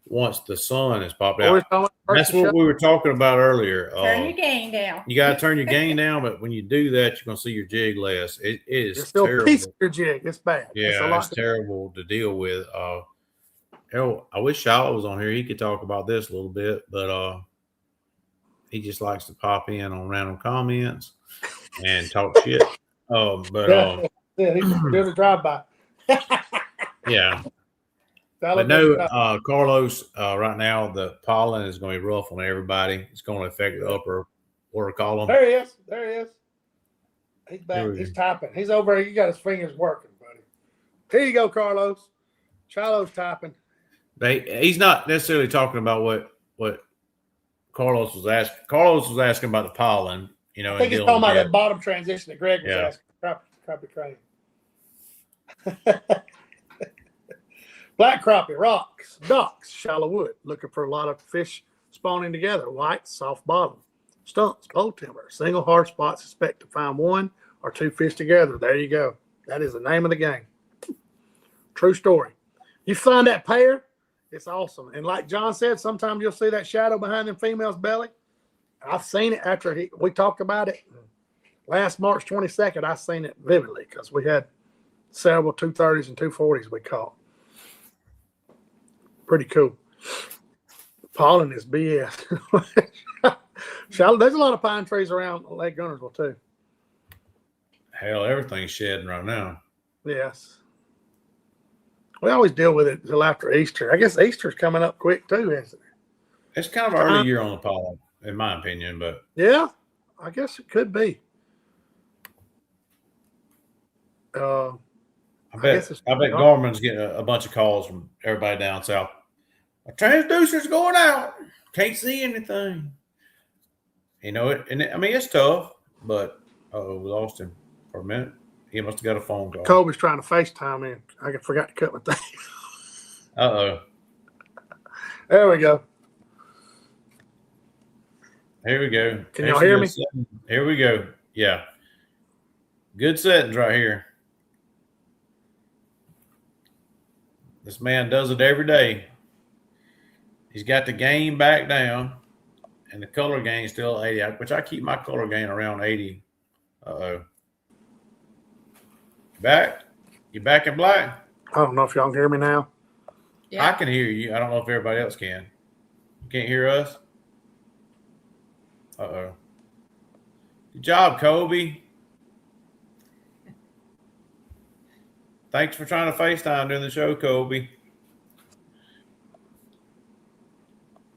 Once the sun has popped out. That's what we were talking about earlier. Turn your game down. You got to turn your game down, but when you do that, you're going to see your jig less. It is it's still terrible. A piece of your jig. It's bad. Yeah, it's terrible to deal with. I wish Shiloh was on here. He could talk about this a little bit, but he just likes to pop in on random comments and talk shit. Yeah, he's doing a drive-by. Yeah. But no, Carlos, right now the pollen is going to be rough on everybody. It's going to affect the upper water column. There he is. He's back. He's typing. He's over here. You got his fingers working, buddy. Here you go, Carlos. Shiloh's typing. He's not necessarily talking about what Carlos was asking. Carlos was asking about the pollen. I think he's talking about that bottom transition that Greg was asking. Crappie crane. Black crappie, rocks, docks, shallow wood. Looking for a lot of fish spawning together. White, soft bottom. Stumps, pole timber. Single hard spots. Expect to find one or two fish together. There you go. That is the name of the game. True story. You find that pair, it's awesome. And like John said, sometimes you'll see that shadow behind them females' belly. I've seen it after we talked about it. Last March 22nd, I seen it vividly because we had several 230s and 240s we caught. Pretty cool. Pollen is BS. There's a lot of pine trees around Lake Gunnersville too. Hell, everything's shedding right now. Yes. We always deal with it until after Easter. I guess Easter's coming up quick too, isn't it? It's kind of an early year on the pollen, in my opinion, but yeah, I guess it could be. I bet Garmin's getting a bunch of calls from everybody down south. My transducer's going out. Can't see anything. And it's tough, but we lost him for a minute. He must have got a phone call. Kobe's trying to FaceTime in. I forgot to cut my thing. Uh-oh. There we go. Here we go. Can y'all hear me? Here we go. Yeah. Good settings right here. This man does it every day. He's got the gain back down, and the color gain still 80, which I keep my color gain around 80. Uh-oh. Back? You back in black? I don't know if y'all can hear me now. Yeah. I can hear you. I don't know if everybody else can. You can't hear us? Uh-oh. Good job, Kobe. Thanks for trying to FaceTime during the show, Kobe.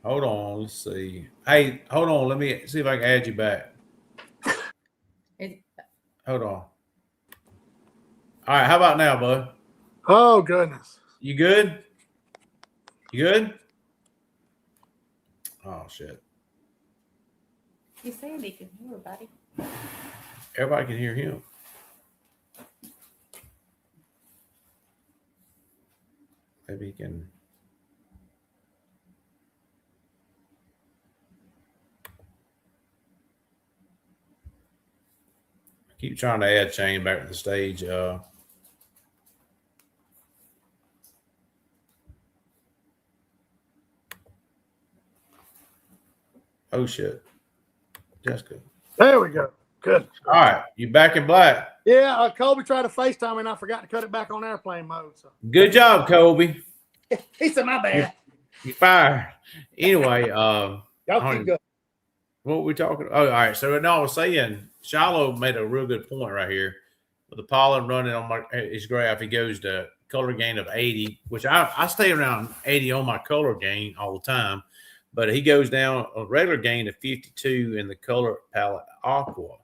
Hold on. Let's see. Hey, hold on. Let me see if I can add you back. Hold on. All right. How about now, bud? Oh, goodness. You good? You good? Oh, shit. He said he could hear everybody. Everybody can hear him. Maybe he can. I keep trying to add Shane back to the stage. Oh, shit. Jessica. There we go. Good. All right. You back in black. Yeah, Kobe tried to FaceTime me, and I forgot to cut it back on airplane mode. So Good job, Kobe. he said, my bad. You fired. Anyway, Y'all keep going. What were we talking? Oh, all right. So no, I was saying Shiloh made a real good point right here. With the pollen running on his graph, he goes to color gain of 80, which I stay around 80 on my color gain all the time. But he goes down a regular gain to 52 in the color palette aqua,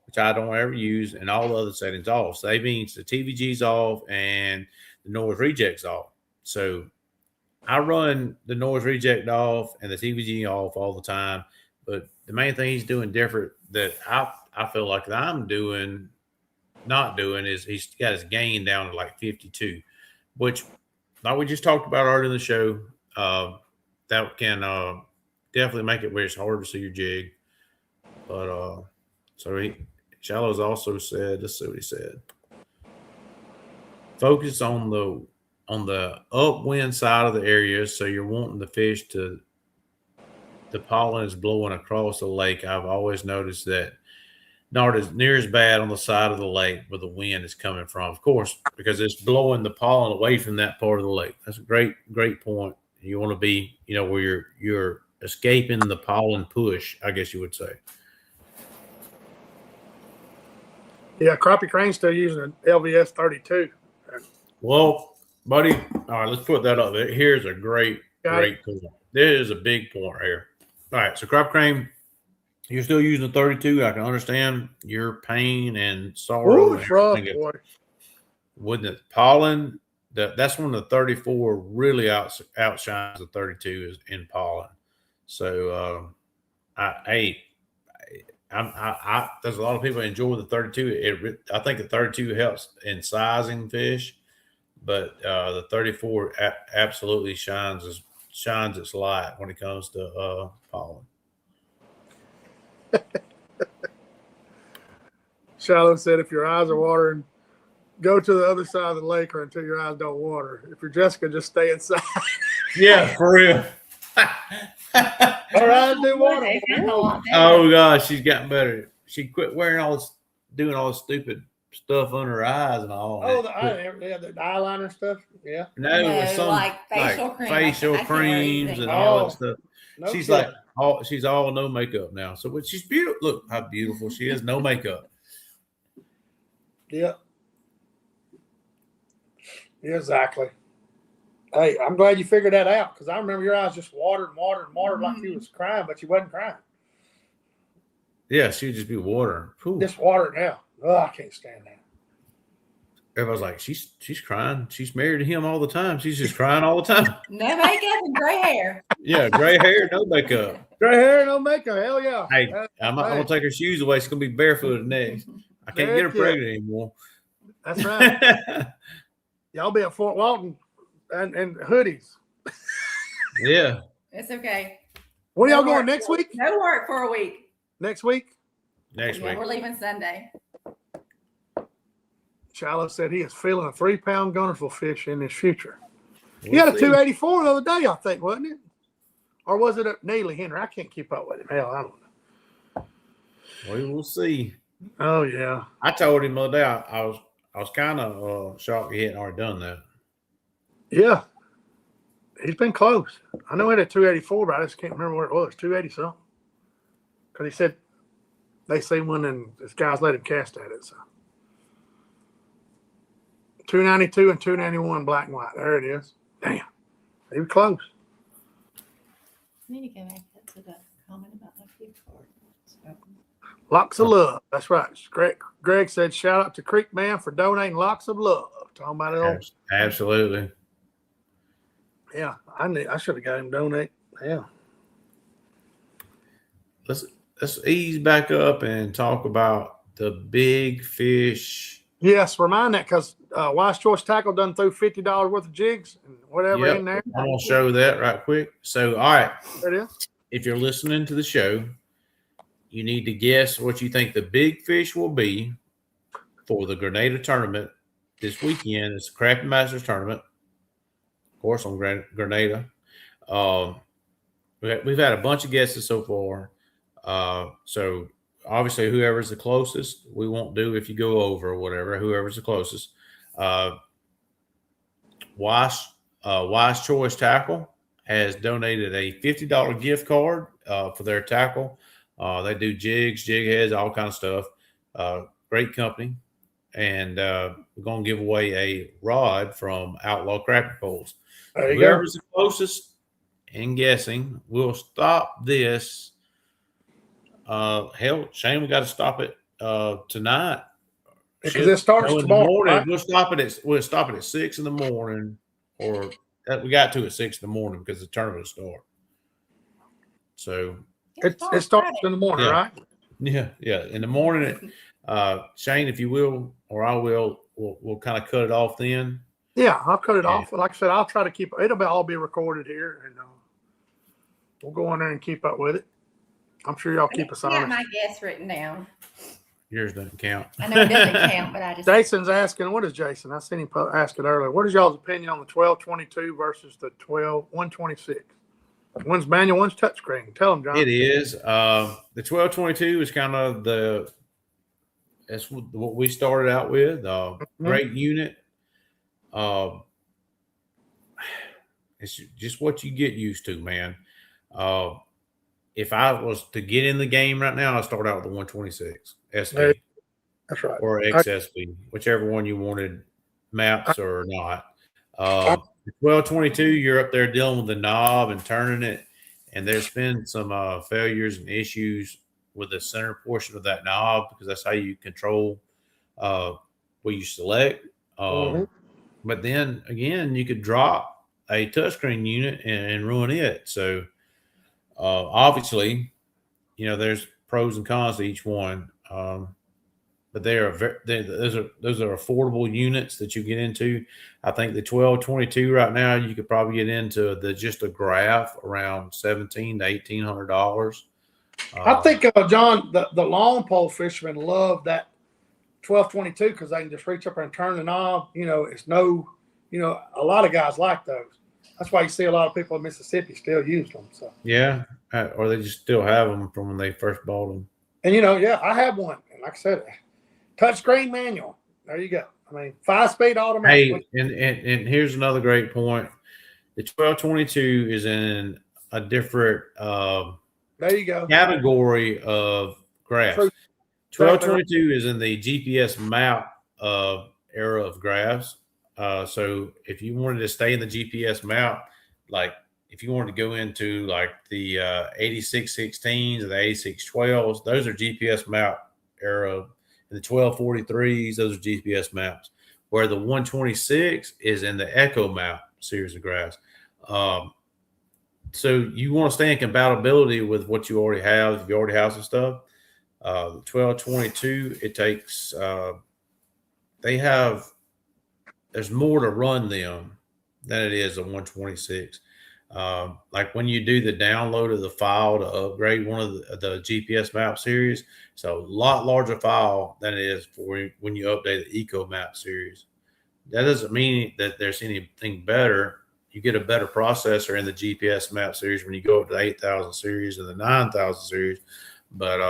which I don't ever use, and all the other settings off. So that means the TVG's off and the noise reject's off. So I run the noise reject off and the TVG off all the time. But the main thing he's doing different that I feel like that I'm not doing is he's got his gain down to like 52, which like we just talked about earlier in the show, that can definitely make it where it's hard to see your jig. But so Shallow's also said, let's see what he said. Focus on the upwind side of the area, so you're wanting the fish to the pollen is blowing across the lake. I've always noticed that not as near as bad on the side of the lake where the wind is coming from, of course, because it's blowing the pollen away from that part of the lake. That's a great point. You want to be, where you're escaping the pollen push, I guess you would say. Yeah, Crappie Crane's still using an LVS 32. Well, buddy, all right, let's put that up. Here's a great point. There is a big point here. All right, so Crappie Crane, you're still using the 32. I can understand your pain and sorrow. Ooh, it's rough, boy. Wouldn't it? Pollen, that's when the 34 really outshines the 32 is in pollen. So, there's a lot of people that enjoy the 32. I think the 32 helps in sizing fish, but the 34 absolutely shines its light when it comes to pollen. Shallow said, if your eyes are watering, go to the other side of the lake or until your eyes don't water. If you're Jessica, just stay inside. Yeah, for real. Our eyes do water. Oh gosh, she's gotten better. She quit wearing doing all this stupid stuff under her eyes and all. Oh, the eyeliner stuff. Yeah. No, it was some like facial creams and all that stuff. No she's kidding. she's all no makeup now. So, but she's beautiful. Look how beautiful she is. No makeup. Yeah. Yeah, exactly. Hey, I'm glad you figured that out because I remember your eyes just watered like you was crying, but you wasn't crying. Yeah, she would just be watering. Just water now. Oh, I can't stand that. Everybody's like, she's crying. She's married to him all the time. She's just crying all the time. No makeup and gray hair. Yeah, gray hair, no makeup. Gray hair, no makeup. Hell yeah. Hey, I'm gonna take her shoes away. She's gonna be barefooted next. I can't get her pregnant anymore. That's right. Y'all be at Fort Walton and hoodies. Yeah. It's okay. When are y'all going next week? No work for a week. Next week? Next week. We're leaving Sunday. Shallow said he is feeling a 3-pound gunnerful fish in his future. He had a 284 the other day, I think, wasn't it? Or was it a Neely Henry? I can't keep up with him. Hell, I don't know. We will see. Oh yeah. I told him the other day I was kind of shocked he hadn't already done that. Yeah. He's been close. I know he had a 284, but I just can't remember what it was. 280 something. Because he said they seen one and this guy's let him cast at it. So 292 and 291 black and white. There it is. Damn. He was close. I need to go back to the comment about the gift card. So. Locks of love. That's right. Greg said, shout out to Creek Man for donating locks of love. Talking about it. Absolutely. Yeah, I should have got him donate. Yeah. Let's ease back up and talk about the big fish. Yes, remind that because Wise Choice Tackle done threw $50 worth of jigs and whatever in there. I'm gonna show that right quick. So, all right. There it is. If you're listening to the show, you need to guess what you think the big fish will be for the Grenada tournament this weekend. It's the Crappie Masters tournament, of course, on Grenada. We've had a bunch of guesses so far. So obviously, whoever's the closest, we won't do if you go over or whatever. Whoever's the closest. Wise Choice Tackle has donated a $50 gift card for their tackle. They do jigs, jig heads, all kind of stuff. Great company. And we're going to give away a rod from Outlaw Crappie Poles. There you Whoever's the closest in guessing, we'll stop this. Hell, Shane, we got to stop it tonight. Because it starts in tomorrow. the morning. Right? We'll stop it at 6 in the morning, or we got to at 6 in the morning because the tournament will start. So It starts in the morning, right? Yeah. In the morning. Shane, if you will, or I will, we'll kind of cut it off then. Yeah, I'll cut it off. Like I said, I'll try to keep it'll all be recorded here, and we'll go in there and keep up with it. I'm sure y'all keep us honest. I got my guess written down. Yours doesn't count. I know it doesn't count, but I just. Jason's asking, what is Jason? I seen him ask it earlier. What is y'all's opinion on the 1222 versus the 126? One's manual, one's touchscreen. Tell them, John. It is. The 1222 is kind of that's what we started out with. Great unit. It's just what you get used to, man. If I was to get in the game right now, I'd start out with the 126 SV. That's right. Or XSV, whichever one you wanted, maps or not. 1222, you're up there dealing with the knob and turning it, and there's been some failures and issues with the center portion of that knob because that's how you control what you select. But then again, you could drop a touchscreen unit and ruin it. So obviously, there's pros and cons to each one. But those are affordable units that you get into. I think the 1222 right now, you could probably get into just a graph around $1,700 to $1,800. I think John, the long pole fishermen love that 1222 because they can just reach up and turn the knob. It's a lot of guys like those. That's why you see a lot of people in Mississippi still use them. So yeah, or they just still have them from when they first bought them. And I have one. And like I said, touchscreen manual. There you go. 5-speed automatic. Hey, and here's another great point. The 1222 is in a different there you go category of graphs. 1222 is in the GPS map era of graphs. So if you wanted to stay in the GPS map, like if you wanted to go into like the 8616s or the 8612s, those are GPS map era. The 1243s, those are GPS maps, where the 126 is in the Echo Map series of graphs. So you want to stay in compatibility with what you already have. If you already have some stuff, the 1222, it takes, there's more to run them than it is a 126. Like when you do the download of the file to upgrade one of the GPS map series, so a lot larger file than it is for when you update the Eco Map series. That doesn't mean that there's anything better. You get a better processor in the GPS map series when you go up to the 8000 series and the 9000 series. But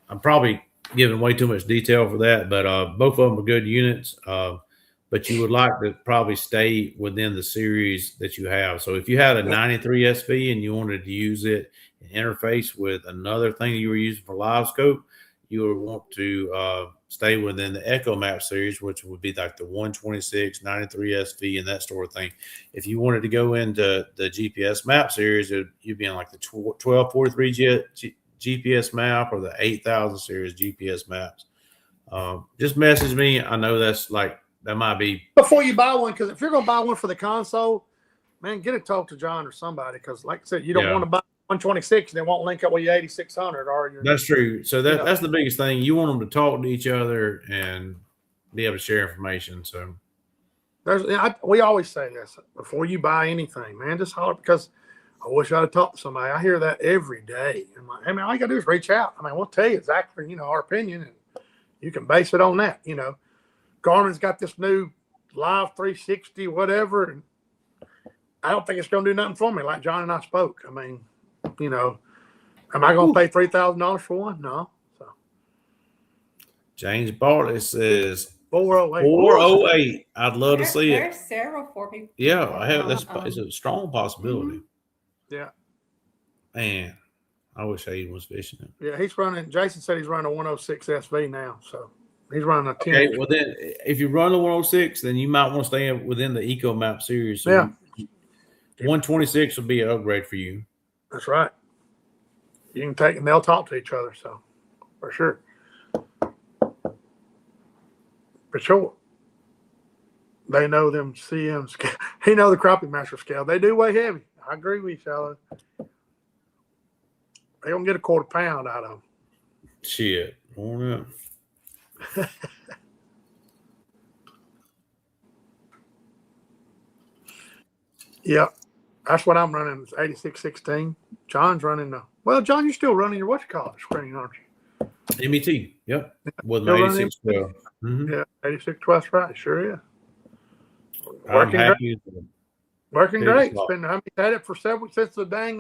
I'm probably giving way too much detail for that. But both of them are good units. But you would like to probably stay within the series that you have. So if you had a 93 SV and you wanted to use it and interface with another thing you were using for live scope, you would want to stay within the Echo Map series, which would be like the 126, 93 SV, and that sort of thing. If you wanted to go into the GPS map series, you'd be in like the 1243 GPS map or the 8000 series GPS maps. Just message me. I know that might be before you buy one, because if you're going to buy one for the console, man, get a talk to John or somebody, because like I said, you don't want to buy 126 and they won't link up with your 8600 or your. That's true. So that's the biggest thing. You want them to talk to each other and be able to share information. So we always say this before you buy anything, man. Just holler, because I wish I'd have talked to somebody. I hear that every day. I'm like, hey man, all you gotta do is reach out. We'll tell you exactly, our opinion, and you can base it on that. Garmin's got this new Live 360, whatever, and I don't think it's going to do nothing for me. Like John and I spoke. Am I going to pay $3,000 for one? No. So James Bartlett says 408. 408. I'd love to see it. There's several for people. Yeah, I have. It's a strong possibility. Yeah. Man, I wish Aiden was fishing it. Yeah, he's running. Jason said he's running a 106 SV now, so he's running a 10. Okay, well then, if you run the 106, then you might want to stay within the Eco Map series. So Yeah. 126 will be an upgrade for you. That's right. You can take, and they'll talk to each other, so for sure. For sure. They know them CM scale. He know the crappie master scale. They do weigh heavy. I agree with you, fellas. They don't get a quarter pound out of them. Shit. Worn up. Yeah. That's what I'm running, is 8616. John's running the, well, John, you're still running your what you call it screen, aren't you? MET. Yep. With Still my running 8612. Mm-hmm. Yeah, 8612, right. Sure is. I'm Working great. happy. Working Big great. spot. It's been, I mean, had it for several, since the dang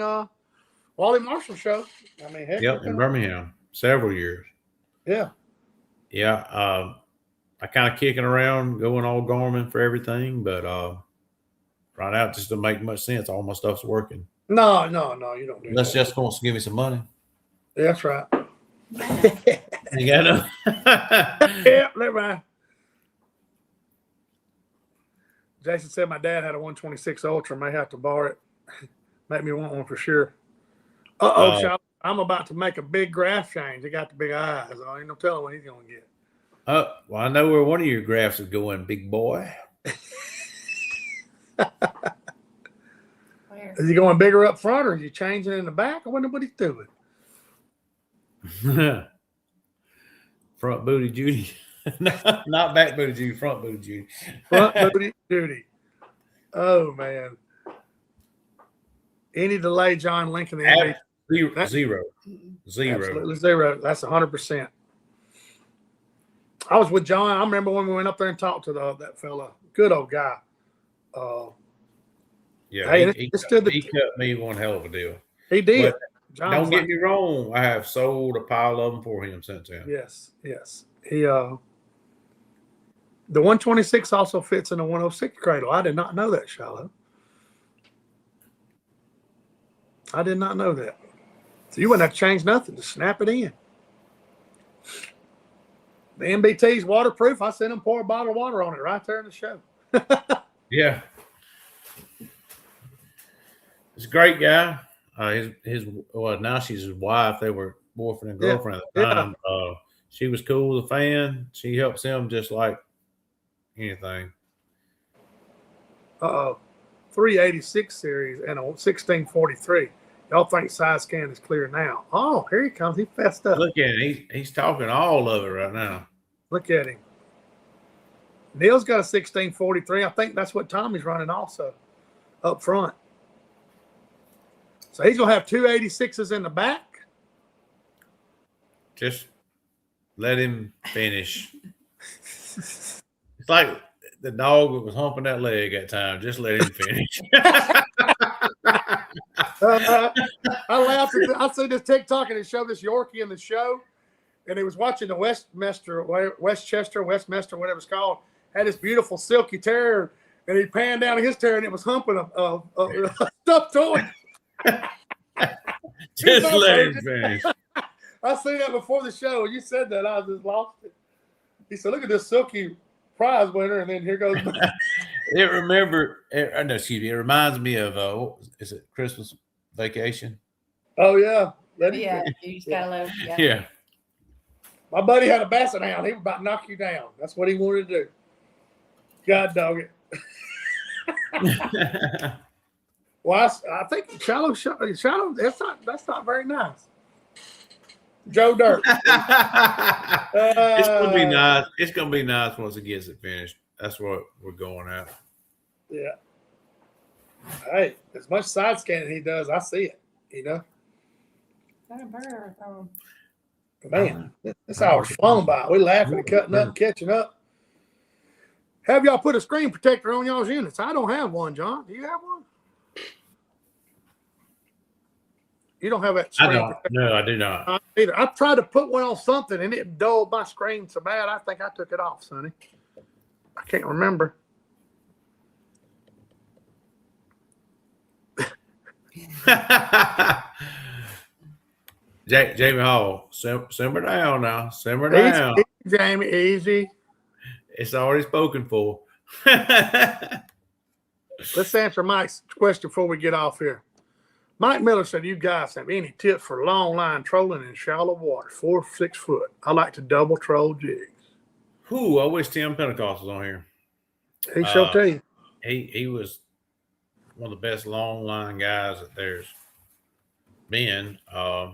Wally Marshall show. I mean, heck. Yep, it's in been- Birmingham. Several years. Yeah. Yeah. I kind of kicking around, going all Garmin for everything, but right now it just doesn't make much sense. All my stuff's working. No, you don't do Unless that. Jessica wants to give me some money. Yeah, that's right. You got to. Yeah, never mind. Jason said my dad had a 126 Ultra. May have to borrow it. Make me want one for sure. Shop. I'm about to make a big graph change. He got the big eyes. I ain't no telling what he's going to get. Well, I know where one of your graphs is going, big boy. Where? Is he going bigger up front, or is he changing in the back? I wonder what he's doing. Front booty Judy. Not back booty Judy, front booty Judy. Front booty duty. Oh, man. Any delay, John Lincoln, the NBA. Zero. Absolutely zero. That's 100%. I was with John. I remember when we went up there and talked to that fella. Good old guy. Yeah, Hey, he it's still the- cut me one hell of a deal. He did. But John don't was get like, me wrong. I have sold a pile of them for him since then. yes. He the 126 also fits in the 106 cradle. I did not know that, Shallow. I did not know that. So you wouldn't have to change nothing to snap it in. The MBT's waterproof. I sent him pour a bottle of water on it right there in the show. Yeah. He's a great guy. Now she's his wife. They were boyfriend and girlfriend at the time. She was cool with the fan. She helps him just like anything. 386 series and a 1643. Y'all think side scan is clear now? Oh, here he comes. He fessed up. Look at him. He's talking all of it right now. Look at him. Neil's got a 1643. I think that's what Tommy's running also up front. So he's going to have 286s in the back. Just let him finish. It's like the dog that was humping that leg that time. Just let him finish. I laughed. I see this TikTok and it showed this Yorkie in the show, and he was watching the Westchester, whatever it's called, had this beautiful silky terrier, and he panned down his terrier and it was humping a stuffed toy. Just let him finish. I seen that before the show. You said that, I just lost it. He said, "Look at this silky prize winner," and then here goes. It reminds me of is it Christmas Vacation? Oh yeah, Yeah, you just gotta let him. Yeah. My buddy had a basset hound. He was about to knock you down. That's what he wanted to do. God dog it. Well, I think shallow. That's not very nice. Joe Dirt. It's gonna be nice. It's gonna be nice once it gets it finished. That's what we're going at. Yeah. Hey, as much side scanning he does, I see it. You know, Got a bird. man, this hour's flown by. We laughing and cutting up and catching up. Have y'all put a screen protector on y'all's units? I don't have one, John. Do you have one? You don't have that screen protector? No, I do not. Either. I tried to put one on something and it dulled my screen so bad. I think I took it off, Sonny. I can't remember. Jamie Hall, simmer down now. Simmer Easy, down. easy, Jamie, easy. It's already spoken for. Let's answer Mike's question before we get off here. Mike Miller said, "You guys have any tips for long line trolling in shallow water, 4 or 6 foot? I like to double troll jigs." Who? I wish Tim Pentecost was on here. He shall tell you. He was one of the best long line guys that there's been. I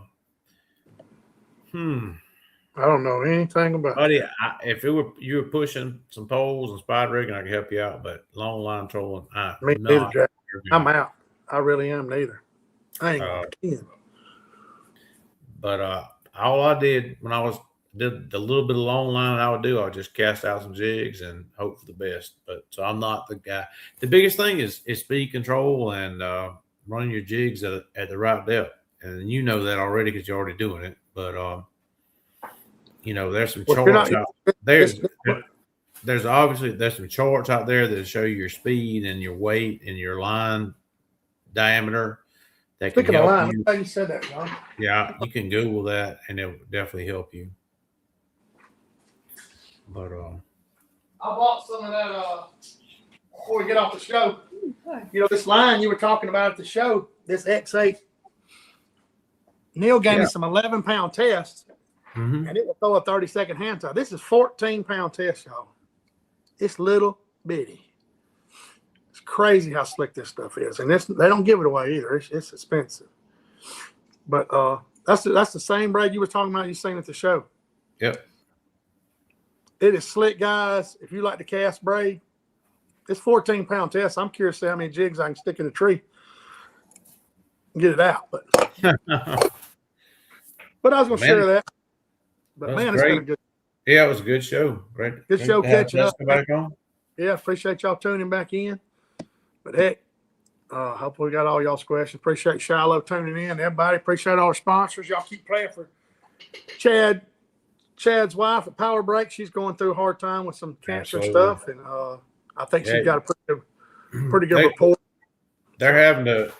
don't know anything about Buddy, that. if you were pushing some poles and spider rigging, I could help you out. But long line trolling, Me neither, Jack. I'm out. I really am neither. I ain't gonna kid. But all I did when I did the little bit of long line I would do, I would just cast out some jigs and hope for the best. But so I'm not the guy. The biggest thing is speed control and running your jigs at the right depth. And you know that already because you're already doing it. But there's some charts out there. There's some charts out there that show your speed and your weight and your line diameter. That can Speaking of help line, you. how you said that, John? Yeah, you can Google that, and it will definitely help you. But I bought some of that before we get off the show. This line you were talking about at the show, this X8. Neil gave me some 11-pound tests, and it will throw a 30-second hand tie. This is 14-pound test, y'all. It's little bitty. It's crazy how slick this stuff is, and they don't give it away either. It's expensive, but that's the same braid you were talking about. You seen at the show. Yep. It is slick, guys. If you like to cast braid, it's 14-pound test. I'm curious to see how many jigs I can stick in a tree and get it out. But I was going to share that. But man, it's been a good. Yeah, it was a good show. Great. Good show catching up. Back on. Yeah, appreciate y'all tuning back in. But heck, hopefully we got all y'all's questions. Appreciate Shiloh tuning in. Everybody, appreciate all our sponsors. Y'all keep praying for Chad's wife at Power Break. She's going through a hard time with some cancer stuff, and I think she's got a pretty good report. They're having to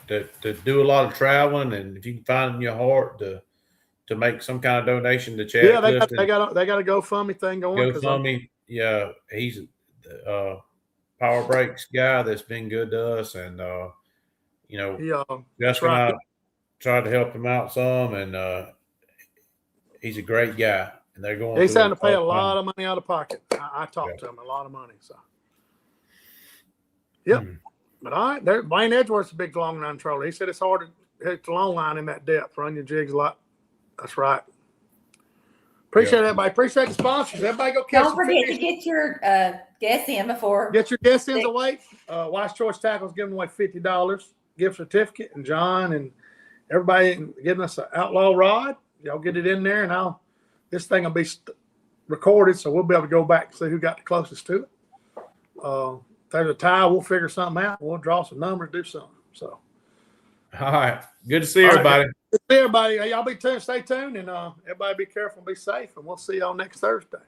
do a lot of traveling, and if you can find in your heart to make some kind of donation to Chad. Yeah, they got a GoFundMe thing going. GoFundMe, yeah, he's the Power Breaks guy that's been good to us, and Justin and I tried to help him out some, and he's a great guy. And they're going. He's having to pay a lot of money out of pocket. I talked to him, a lot of money. So, yep. But all right, there. Blaine Edgeworth's a big long line troller. He said it's hard to hit the long line in that depth. Run your jigs a lot. That's right. Appreciate everybody. Appreciate the sponsors. Everybody go catch. Don't forget to get your guests in before. Get your guests in away. Wise Choice Tackle's giving away $50 gift certificate, and John and everybody giving us an outlaw rod. Y'all get it in there, and this thing will be recorded, so we'll be able to go back and see who got the closest to it. If there's a tie, we'll figure something out. We'll draw some numbers, do something. So, all right, good to see everybody. Right. Good to see everybody. Y'all be tuned, stay tuned, and everybody be careful and be safe. And we'll see y'all next Thursday.